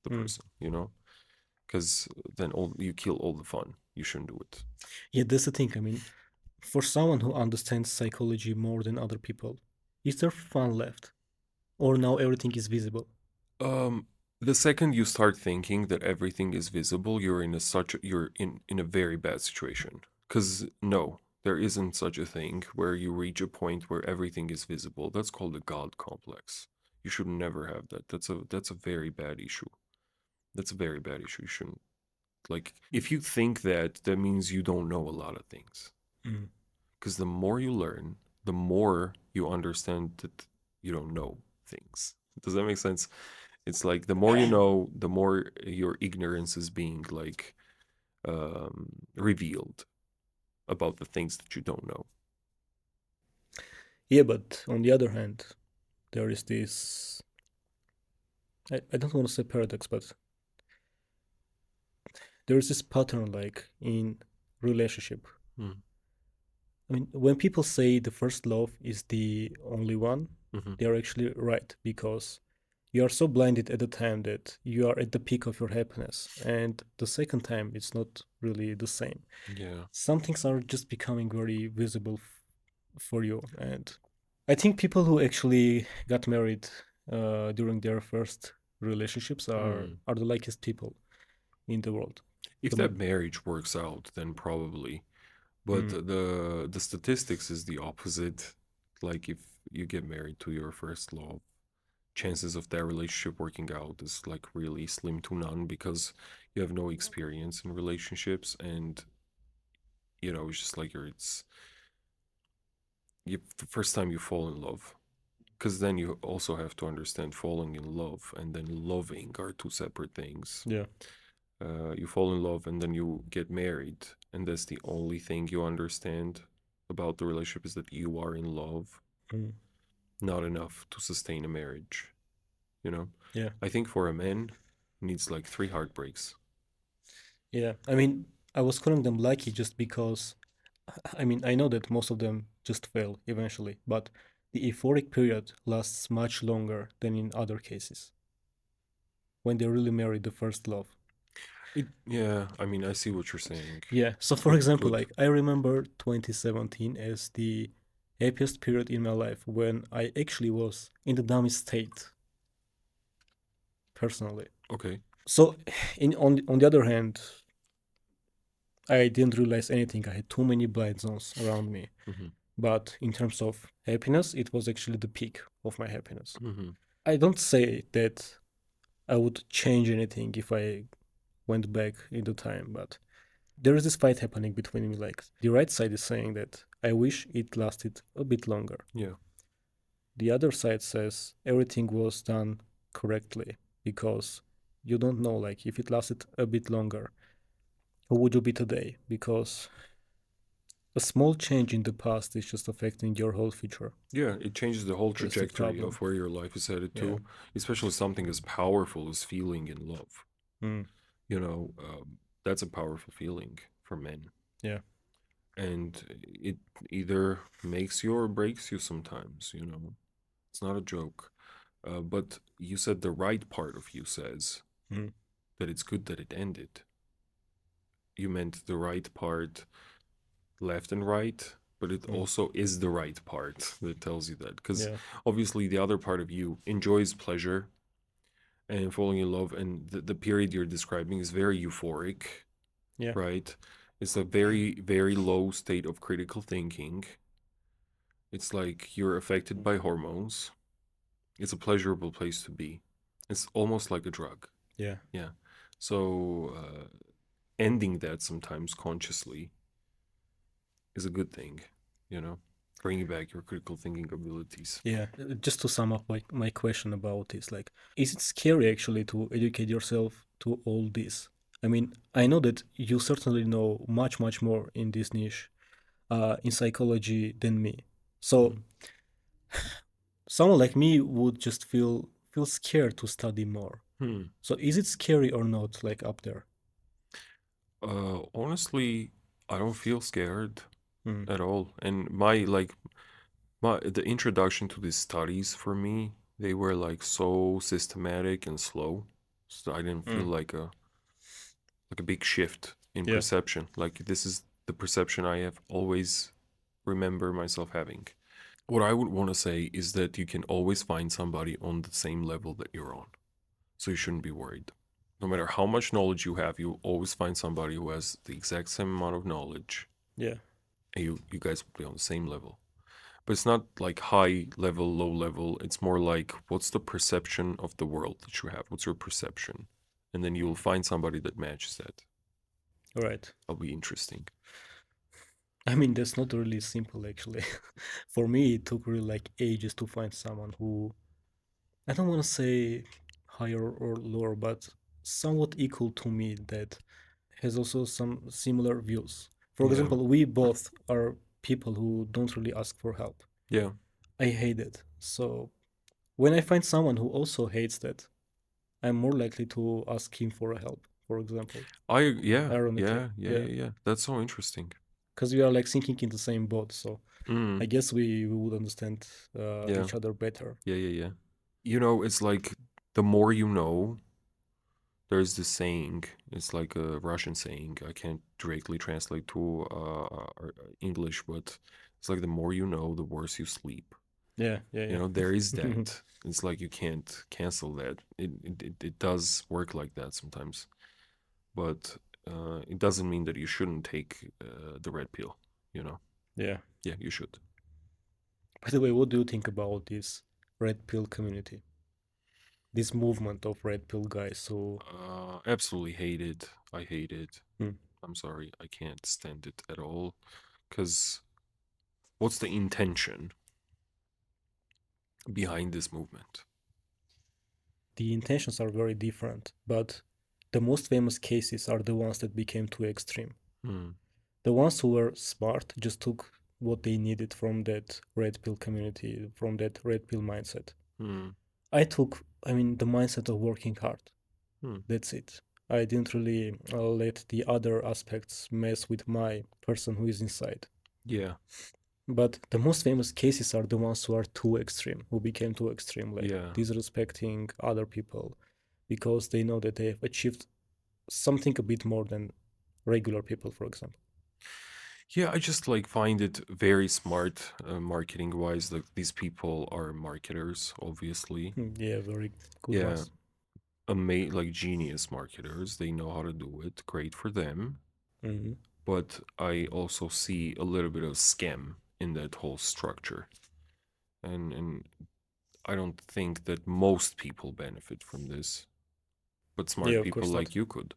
the Mm. person, you know, because then all you kill all the fun. You shouldn't do it. Yeah, that's the thing. I mean, for someone who understands psychology more than other people, is there fun left? Or now everything is visible? Um, the second you start thinking that everything is visible, you're in a very bad situation. Because no, there isn't such a thing where you reach a point where everything is visible. That's called a God complex. You should never have that. That's a very bad issue. That's a very bad issue. You shouldn't like if you think that, that means you don't know a lot of things. Mm. Because the more you learn, the more you understand that you don't know things. Does that make sense? It's like the more you know, the more your ignorance is being like revealed about the things that you don't know. Yeah, but on the other hand, there is this. I don't want to say paradox, but there is this pattern like in relationship. Mm. I mean, when people say the first love is the only one, Hmm. they are actually right because you are so blinded at the time that you are at the peak of your happiness, and the second time it's not really the same. Yeah. Some things are just becoming very visible for you, and I think people who actually got married during their first relationships Mm. are the luckiest people in the world. If The that marriage works out, then probably. But mm, the statistics is the opposite. Like if you get married to your first love, chances of that relationship working out is like really slim to none because you have no experience in relationships and it's just like the first time you fall in love because then you also have to understand falling in love and then loving are two separate things. yeah. You fall in love and then you get married, and that's the only thing you understand about the relationship is that you are in love. Mm, Not enough to sustain a marriage, you know? yeah. I think for a man, needs like three heartbreaks. Yeah. I mean, I was calling them lucky just because, I mean, I know that most of them just fail eventually, but the euphoric period lasts much longer than in other cases when they really marry the first love. Yeah, I mean, I see what you're saying. Yeah. So, for Good, example, good. like I remember 2017 as the happiest period in my life when I actually was in the dumbest state personally. Okay. So, on the other hand, I didn't realize anything. I had too many blind zones around me. Mm-hmm. But in terms of happiness, it was actually the peak of my happiness. Mm-hmm. I don't say that I would change anything if I went back into time, but there is this fight happening between me. Like the right side is saying that I wish it lasted a bit longer. Yeah. The other side says everything was done correctly because you don't know, like, if it lasted a bit longer, who would you be today? Because a small change in the past is just affecting your whole future. Yeah, it changes the whole That's the trajectory problem. of where your life is headed Yeah. to, especially something as powerful as feeling in love. Mm. You know, that's a powerful feeling for men. Yeah. And it either makes you or breaks you sometimes. It's not a joke. But you said the right part of you says Mm. that it's good that it ended. You meant the right part, left and right, but it Mm. also is the right part that tells you that. Because Yeah. obviously, the other part of you enjoys pleasure and falling in love, and the period you're describing is very euphoric, Yeah. right? It's a very, very low state of critical thinking. It's like you're affected by hormones. It's a pleasurable place to be. It's almost like a drug. Yeah. Yeah. So ending that sometimes consciously is a good thing, you know, bringing back your critical thinking abilities. Yeah. Just to sum up my question about this, like, is it scary actually to educate yourself to all this? I mean, I know that you certainly know much, much more in this niche, in psychology than me. So Mhm. someone like me would just feel scared to study more. Hmm. So is it scary or not, like up there? Honestly, I don't feel scared Mm, at all. And the introduction to these studies for me, they were like so systematic and slow. So I didn't feel mm, like a big shift in yeah, perception. Like this is the perception I have always remember myself having. What I would want to say is that you can always find somebody on the same level that you're on. So you shouldn't be worried. No matter how much knowledge you have, you'll always find somebody who has the exact same amount of knowledge, yeah, and you guys will be on the same level. But it's not like high level, low level. It's more like what's the perception of the world that you have? What's your perception? And then you'll find somebody that matches that. right. That'll be interesting. I mean, that's not really simple actually. For me, it took really like ages to find someone who, I don't want to say higher or lower, but somewhat equal to me that has also some similar views. For Yeah. example, we both are people who don't really ask for help. Yeah. I hate it. So when I find someone who also hates that, I'm more likely to ask him for help, for example. Yeah, Ironically, yeah, yeah, yeah. yeah, yeah. That's so interesting. Because we are like sinking in the same boat. So I Mm, guess we would understand yeah, each other better. yeah, yeah, yeah. You know, it's like the more you know, there's this saying. It's like a Russian saying. I can't directly translate to English, but it's like the more you know, the worse you sleep. Yeah, You yeah, know, there is yeah. that. It's like you can't cancel that. It does work like that sometimes, but it doesn't mean that you shouldn't take the red pill. You know, Yeah. yeah, you should. By the way, what do you think about this red pill community? This movement of red pill guys who Absolutely hate it. I hate it. hmm, I'm sorry, I can't stand it at all. Because what's the intention behind this movement? the intentions are very different, but the most famous cases are the ones that became too extreme. Hmm. The ones who were smart just took what they needed from that red pill community, from that red pill mindset. Hmm. I mean, the mindset of working hard. Hmm. That's it. I didn't really let the other aspects mess with my person who is inside. Yeah. But the most famous cases are the ones who are too extreme, who became too extreme, like Yeah. disrespecting other people because they know that they have achieved something a bit more than regular people, for example. Yeah, I just like find it very smart marketing wise. Like these people are marketers, obviously. Yeah, very good Yeah. ones. Like genius marketers. They know how to do it. Great for them. Hmm. But I also see a little bit of scam in that whole structure. And I don't think that most people benefit from this, but Yeah, smart of people course not. like you could.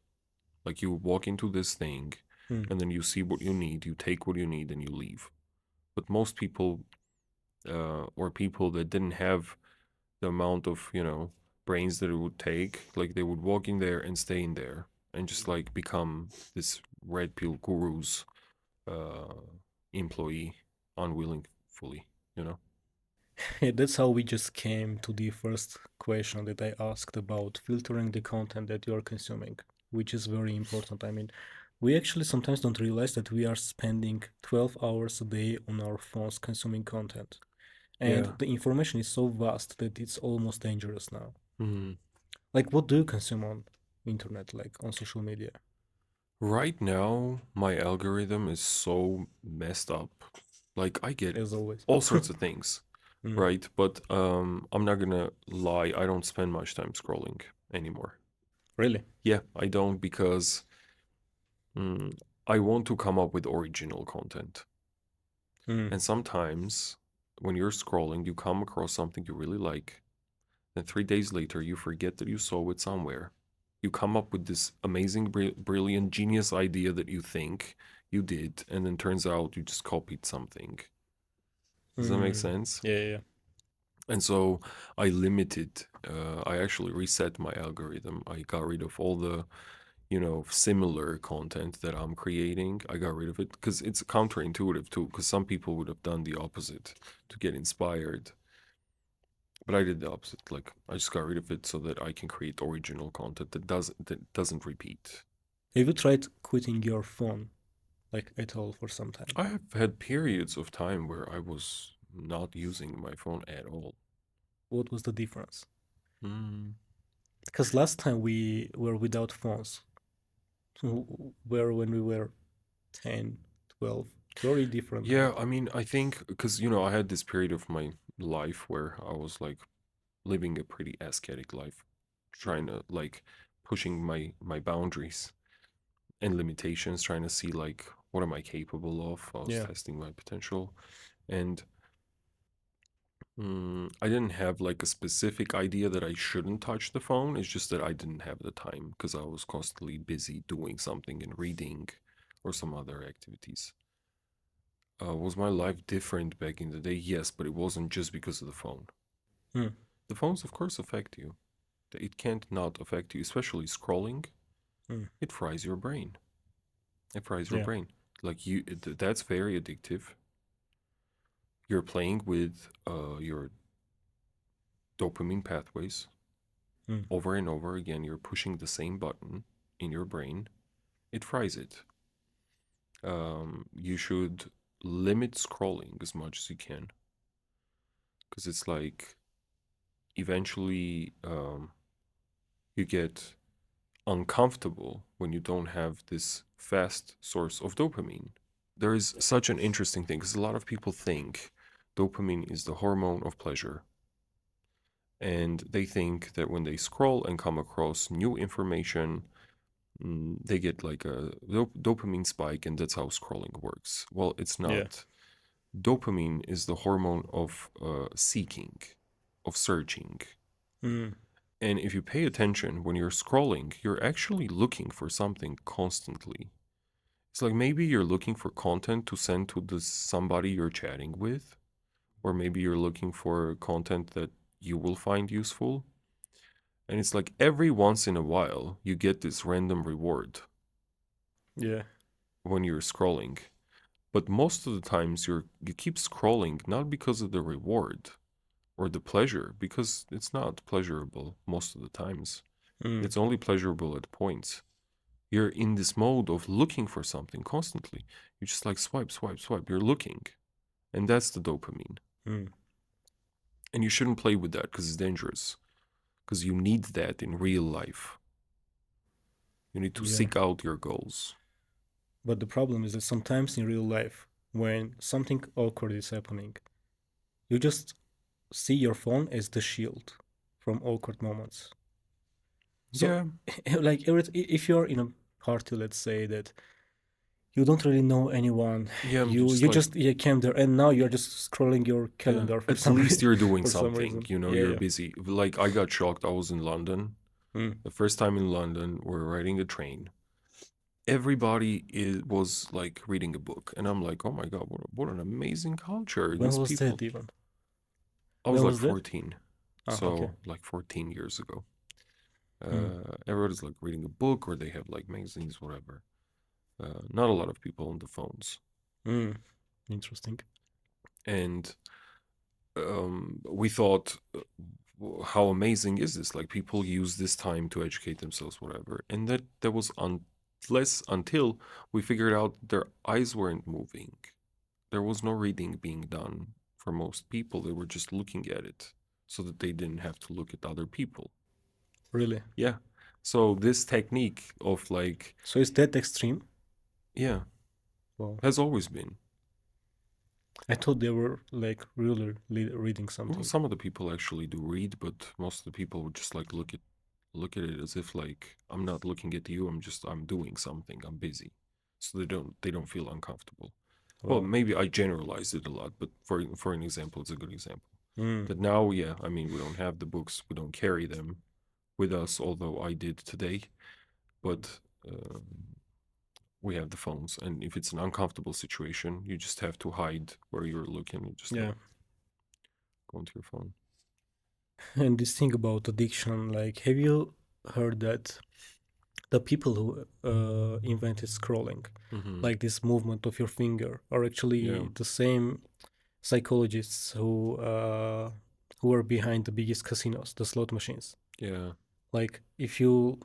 Like you walk into this thing Mm. and then you see what you need, you take what you need, and you leave. But most people, or people that didn't have the amount of, brains that it would take, like they would walk in there and stay in there and just like become this red pill guru's uh, employee unwillingly, you know? Yeah, that's how we just came to the first question that I asked about filtering the content that you are consuming, which is very important. I mean, we actually sometimes don't realize that we are spending 12 hours a day on our phones consuming content. And Yeah. the information is so vast that it's almost dangerous now. Mhm. Like, what do you consume on internet, like on social media, Right now, my algorithm is so messed up. Like I get as always? all sorts of things, Mm, right? But I'm not gonna lie, I don't spend much time scrolling anymore. really? Yeah, I don't because mm, I want to come up with original content. Mm. And sometimes when you're scrolling, you come across something you really like, and 3 days later, you forget that you saw it somewhere. You come up with this amazing, brilliant, genius idea that you think you did, and then turns out you just copied something. Does that make Mm. sense? Yeah, yeah, And so I limited, I actually reset my algorithm. I got rid of all the, similar content that I'm creating. I got rid of it because it's counterintuitive too, because some people would have done the opposite to get inspired. But I did the opposite. Like I just got rid of it so that I can create original content that doesn't repeat. yeah. Have you tried quitting your phone? like at all for some time. I have had periods of time where I was not using my phone at all. What was the difference? Mm. Because last time we were without phones, were when we were 10, 12, very different Yeah, time. I mean, I think because, I had this period of my life where I was like living a pretty ascetic life, trying to like pushing my boundaries and limitations, trying to see like what am I capable of. I was Yeah. testing my potential, and I didn't have like a specific idea that I shouldn't touch the phone. It's just that I didn't have the time because I was constantly busy doing something and reading or some other activities. Was my life different back in the day? Yes, but it wasn't just because of the phone. Hmm. The phones, of course, affect you. It can't not affect you, especially scrolling. Hmm. It fries your brain. It fries your Yeah. brain. Like that's very addictive. You're playing with your dopamine pathways Hmm. over and over again. You're pushing the same button in your brain. It fries it. You should limit scrolling as much as you can because it's like eventually you get uncomfortable when you don't have this fast source of dopamine. There is such an interesting thing because a lot of people think dopamine is the hormone of pleasure. And they think that when they scroll and come across new information, they get like a dopamine spike, and that's how scrolling works. Well, it's Yeah. not. Dopamine is the hormone of seeking, of searching. Hmm. And if you pay attention when you're scrolling, you're actually looking for something constantly. It's like maybe you're looking for content to send to this somebody you're chatting with, or maybe you're looking for content that you will find useful. And it's like every once in a while you get this random reward Yeah. when you're scrolling. But most of the times you keep scrolling not because of the reward or the pleasure, because it's not pleasurable most of the times. Hmm. It's only pleasurable at points. You're in this mode of looking for something constantly. You just like swipe, swipe, swipe. You're looking. And that's the dopamine. Hmm. And you shouldn't play with that because it's dangerous. Because you need that in real life. You need to Yeah. seek out your goals. But the problem is that sometimes in real life, when something awkward is happening, you just see your phone as the shield from awkward moments. So, Yeah, like, if you're in a party, let's say that you don't really know anyone, yeah, you just you like, just came there, and now you're just scrolling your yeah, calendar for at some least you're doing for some something. reason. Yeah, You're yeah. busy. Like, I got shocked. I was in London. Mm. The first time in London, we're riding a train. Everybody was like reading a book. And I'm like, oh my God, what an amazing culture. When These was that people. even? I was When like was that? 14. Ah, okay. So, like 14 years ago. Mm. Everybody's like reading a book or they have like magazines, whatever. Not a lot of people on the phones. Mm. Interesting. And we thought, how amazing is this? Like people use this time to educate themselves, whatever. And that was unless until we figured out their eyes weren't moving. There was no reading being done for most people. They were just looking at it so that they didn't have to look at other people. Really? Yeah. So this technique of like, So is that extreme? yeah, Well, has always been. I thought they were like really reading Well, something. some of the people actually do read, but most of the people would just like look at it as if like I'm not looking at you. I'm doing something. I'm busy, so they don't feel uncomfortable. Well, Wow. maybe I generalized it a lot, but for an example, it's a good example. Mm. That now, yeah, I mean, we don't have the books, we don't carry them with us, although I did today, but we have the phones, and if it's an uncomfortable situation, you just have to hide where you're looking and just like Yeah. go into your phone. And this thing about addiction, like, have you heard that the people who invented scrolling, Mm-hmm. like this movement of your finger, are Yeah, actually the same psychologists who are behind the biggest casinos, the slot machines. yeah, Like, if you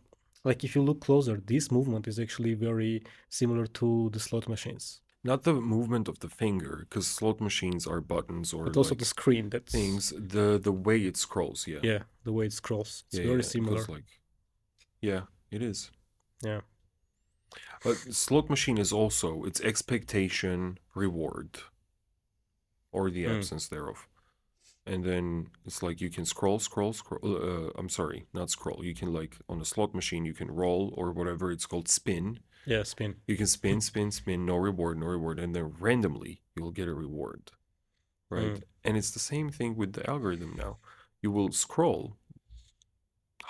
Like if you look closer, this movement is actually very similar to the slot machines, Not the movement of the finger, because slot machines are buttons or but also the like screen. That's things. The way it scrolls, yeah, yeah, the way it scrolls. It's yeah, very yeah. Because similar. like, yeah, it is. Yeah. But slot machine is also it's expectation reward or the Mm. absence thereof. And then it's like you can scroll. I'm sorry, not scroll. You can like on a slot machine, you can roll or whatever it's called, spin. Yeah, spin. You can spin, no reward, no reward, and then randomly you'll get a reward, right? Mm. And it's the same thing with the algorithm now. You will scroll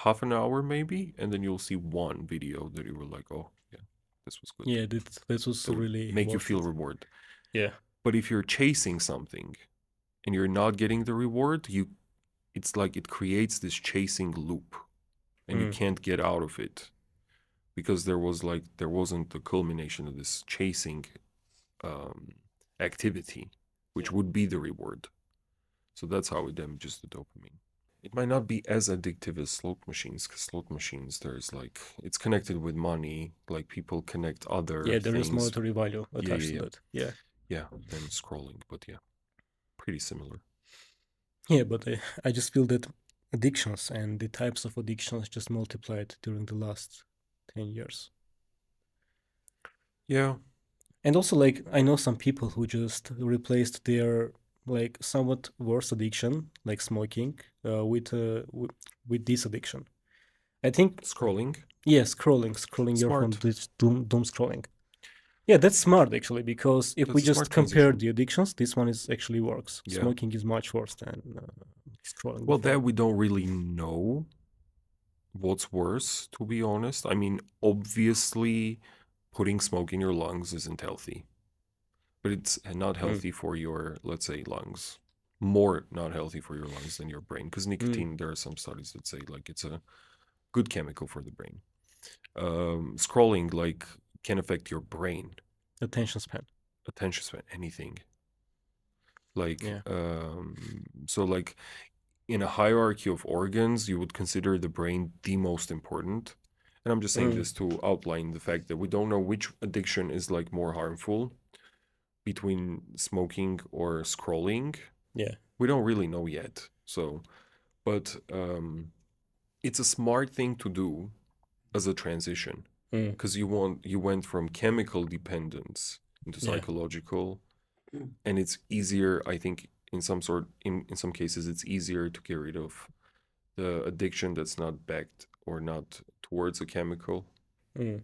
half an hour maybe, and then you'll see one video that you were like, oh yeah, this was good. Yeah, that was That would really make you worth feel it. reward. Yeah. But if you're chasing something and you're not getting the reward, it's like it creates this chasing loop and you Mm. can't get out of it because there wasn't the culmination of this chasing um, activity, which Yeah. would be the reward. So that's how it damages the dopamine. It might not be as addictive as slot machines because slot machines there's like it's connected with money, like people connect other Yeah, there is things. monetary value Yeah, attached yeah, to yeah, that. Yeah. yeah. Than scrolling, but yeah, pretty similar. Yeah, but I just feel that addictions and the types of addictions just multiplied during the last 10 years. Yeah, And also, like, I know some people who just replaced their like somewhat worse addiction, like smoking, with this addiction. I think, scrolling, yeah, scrolling your phone, smart. this doom scrolling. Yeah, that's smart actually, because if we That's a just smart compare transition. the addictions, this one is actually works. Yeah. Smoking is much worse than scrolling the Well, phone. that we don't really know what's worse, to be honest. I mean, obviously, putting smoke in your lungs isn't healthy, but it's not Mm, healthy for your, let's say, lungs. More not healthy for your lungs than your brain. Because mm. nicotine, there are some studies that say like it's a good chemical for the brain. Scrolling like can affect your brain, Attention span. attention span, anything. Like, Yeah. so like in a hierarchy of organs, you would consider the brain the most important. And I'm just saying Mm, this to outline the fact that we don't know which addiction is like more harmful between smoking or scrolling. yeah. We don't really know yet. So, but it's a smart thing to do as a transition Mm, because you went from chemical dependence into yeah. psychological, and it's easier, I think, in some cases it's easier to get rid of the addiction that's not backed or not towards a chemical. Mm.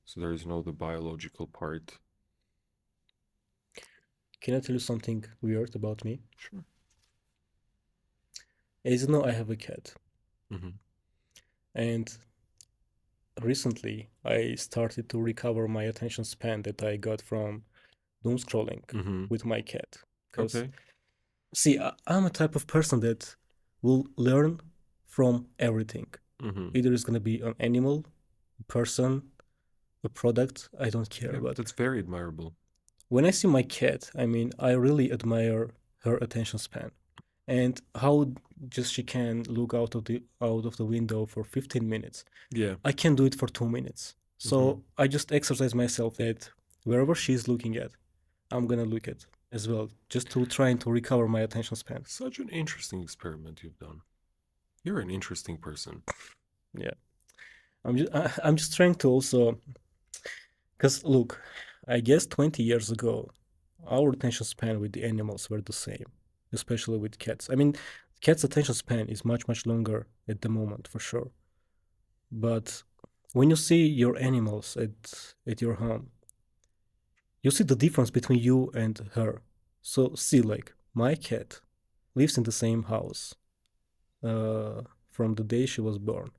So there is no the biological part. Can I tell you something weird about me? Sure. As you know, I have a cat, Mm-hmm. and recently I started to recover my attention span that I got from doom scrolling Mm-hmm. with my cat. Because, Okay. see, I'm a type of person that will learn from everything. Mm-hmm. Either it's gonna be an animal, a person, a product, I don't care. Yeah, But that's very admirable. when I see my cat, I mean, I really admire her attention span and how just she can look out of the window for 15 minutes. Yeah. I can do it for 2 minutes. Mm-hmm. So I just exercise myself that wherever she's looking at, I'm gonna look at as well, just to trying to recover my attention span. Such an interesting experiment you've done. You're an interesting person. Yeah, I'm just trying to also, because look, I guess 20 years ago, our attention span with the animals were the same, especially with cats. I mean, cats' attention span is much longer at the moment for sure. But when you see your animals at your home, you see the difference between you and her. So see, like my cat lives in the same house from the day she was born,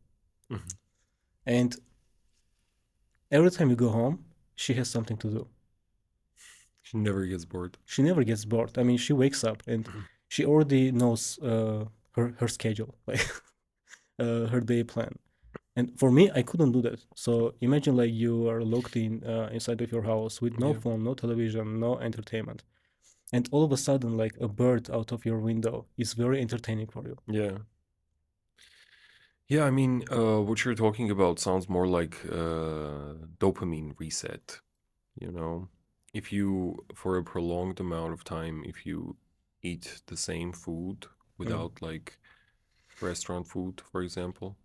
Mm-hmm. and every time you go home, she has something to do. She never gets bored. She never gets bored. I mean, she wakes up and she already knows her schedule, like her day plan. And for me, I couldn't do that. So imagine like you are locked in inside of your house with no Yeah. phone, no television, no entertainment, and all of a sudden, like a bird out of your window is very entertaining for you. Yeah. Yeah, I mean, what you're talking about sounds more like dopamine reset, you know? If you, for a prolonged amount of time, if you eat the same food Mm, without like restaurant food, for example,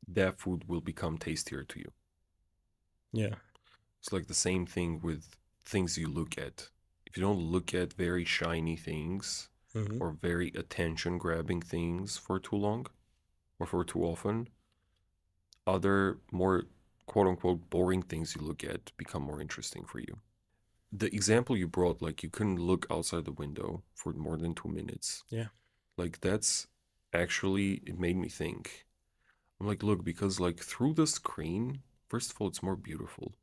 that food will become tastier to you. yeah. It's like the same thing with things you look at. If you don't look at very shiny things Hmm. or very attention grabbing things for too long or for too often, other more quote unquote boring things you look at become more interesting for you. The example you brought, like you couldn't look outside the window for more than 2 minutes, Yeah. like that's actually, it made me think. I'm like, look, because like through the screen, first of all, it's more beautiful.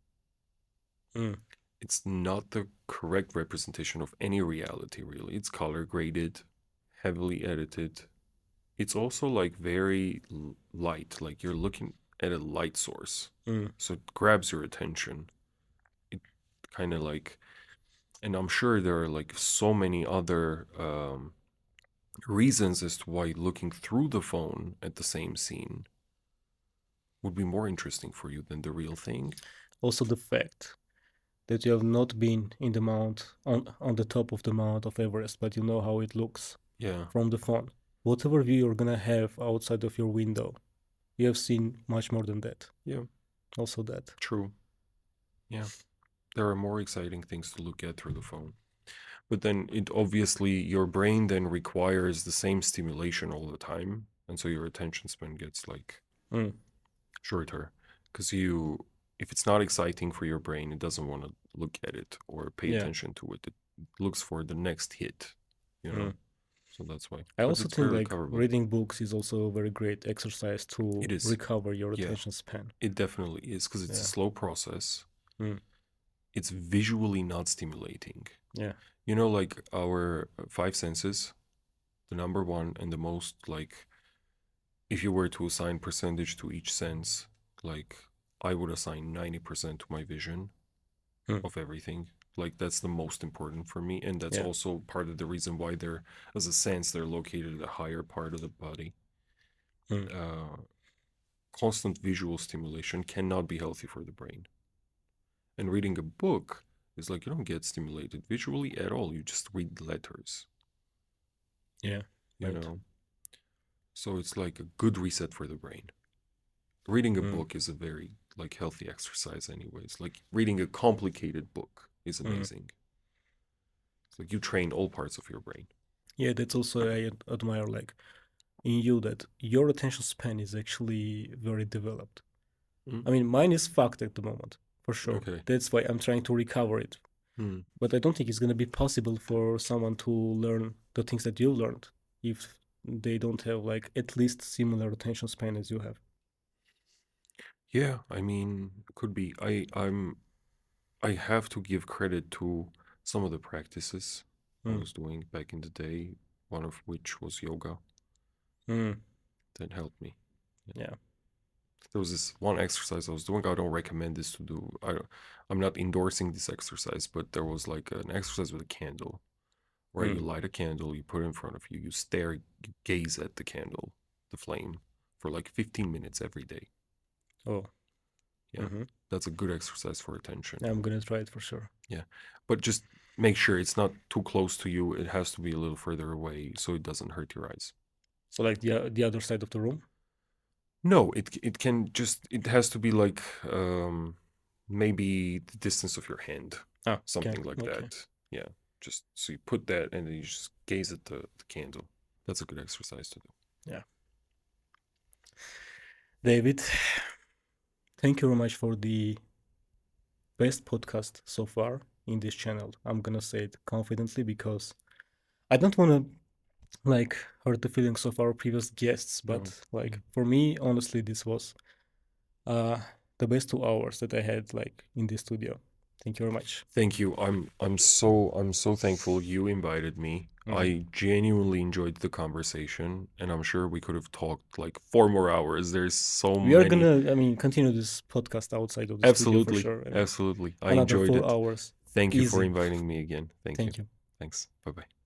Mm, It's not the correct representation of any reality, really. It's color graded, heavily edited. It's also like very light, like you're looking at a light source. mm. So it grabs your attention. It kind of like, and I'm sure there are like so many other reasons as to why looking through the phone at the same scene would be more interesting for you than the real thing. Also, the fact that you have not been in the mount on the top of the Mount of Everest, but you know how it looks Yeah, from the phone. Whatever view you're gonna have outside of your window, you have seen much more than that. yeah, Also, that. true. Yeah, there are more exciting things to look at through the phone. But then it obviously, your brain then requires the same stimulation all the time. And so your attention span gets like Mm, shorter. Because you, if it's not exciting for your brain, it doesn't want to look at it or pay yeah. attention to it. It looks for the next hit, you Mm. know? So that's why. I But also it's think very like recoverable. reading books is also a very great exercise It to is. recover your Yeah, attention span. it definitely is because it's a Yeah. slow process. Mm, It's visually not stimulating. yeah. You know, like our five senses, the number one and the most like, if you were to assign percentage to each sense, like I would assign 90% to my vision Mm, of everything. Like that's the most important for me. And that's yeah. also part of the reason why they're, as a sense, they're located at a higher part of the body. Mm, Uh, Constant visual stimulation cannot be healthy for the brain. And reading a book is like you don't get stimulated visually at all. You just read letters, yeah. you Right. know? So it's like a good reset for the brain. Reading a Mm, book is a very like healthy exercise anyways. Like reading a complicated book is mm. amazing. It's like you train all parts of your brain. Yeah, that's also I admire like in you that your attention span is actually very developed. Mm, I mean, mine is fucked at the moment, for sure. okay. That's why I'm trying to recover it. Hmm. But I don't think it's gonna be possible for someone to learn the things that you learned if they don't have like at least similar attention span as you have. Yeah, I mean, could be. I have to give credit to some of the practices I Mm, was doing back in the day, one of which was yoga mm, that helped me. Yeah. yeah. There was this one exercise I was doing. I don't recommend this to do. I'm not endorsing this exercise, but there was like an exercise with a candle, right? You Mm, light a candle, you put it in front of you, you stare, you gaze at the candle, the flame, for like 15 minutes every day. oh. Yeah, Mm-hmm. that's a good exercise for attention. I'm gonna try it for sure. Yeah, but just make sure it's not too close to you. It has to be a little further away so it doesn't hurt your eyes. So like the other side of the room. No, it can just, it has to be like maybe the distance of your hand, Ah, okay, something like okay. that. Yeah, just so you put that and then you just gaze at the candle. That's a good exercise to do. Yeah. David, thank you very much for the best podcast so far in this channel. I'm gonna say it confidently because I don't want to like hurt the feelings of our previous guests, No, but like yeah. for me, honestly, this was uh the best 2 hours that I had like in the studio. Thank you very much. Thank you. I'm so thankful you invited me. Mm. I genuinely enjoyed the conversation, and I'm sure we could have talked like 4 more hours. There's so We are many. gonna, I mean, continue this podcast outside of the studio for Absolutely, sure. I mean, absolutely. I another enjoyed four it. hours, Thank you for easy. inviting me again. Thank you. Thank you. Thanks. Bye bye.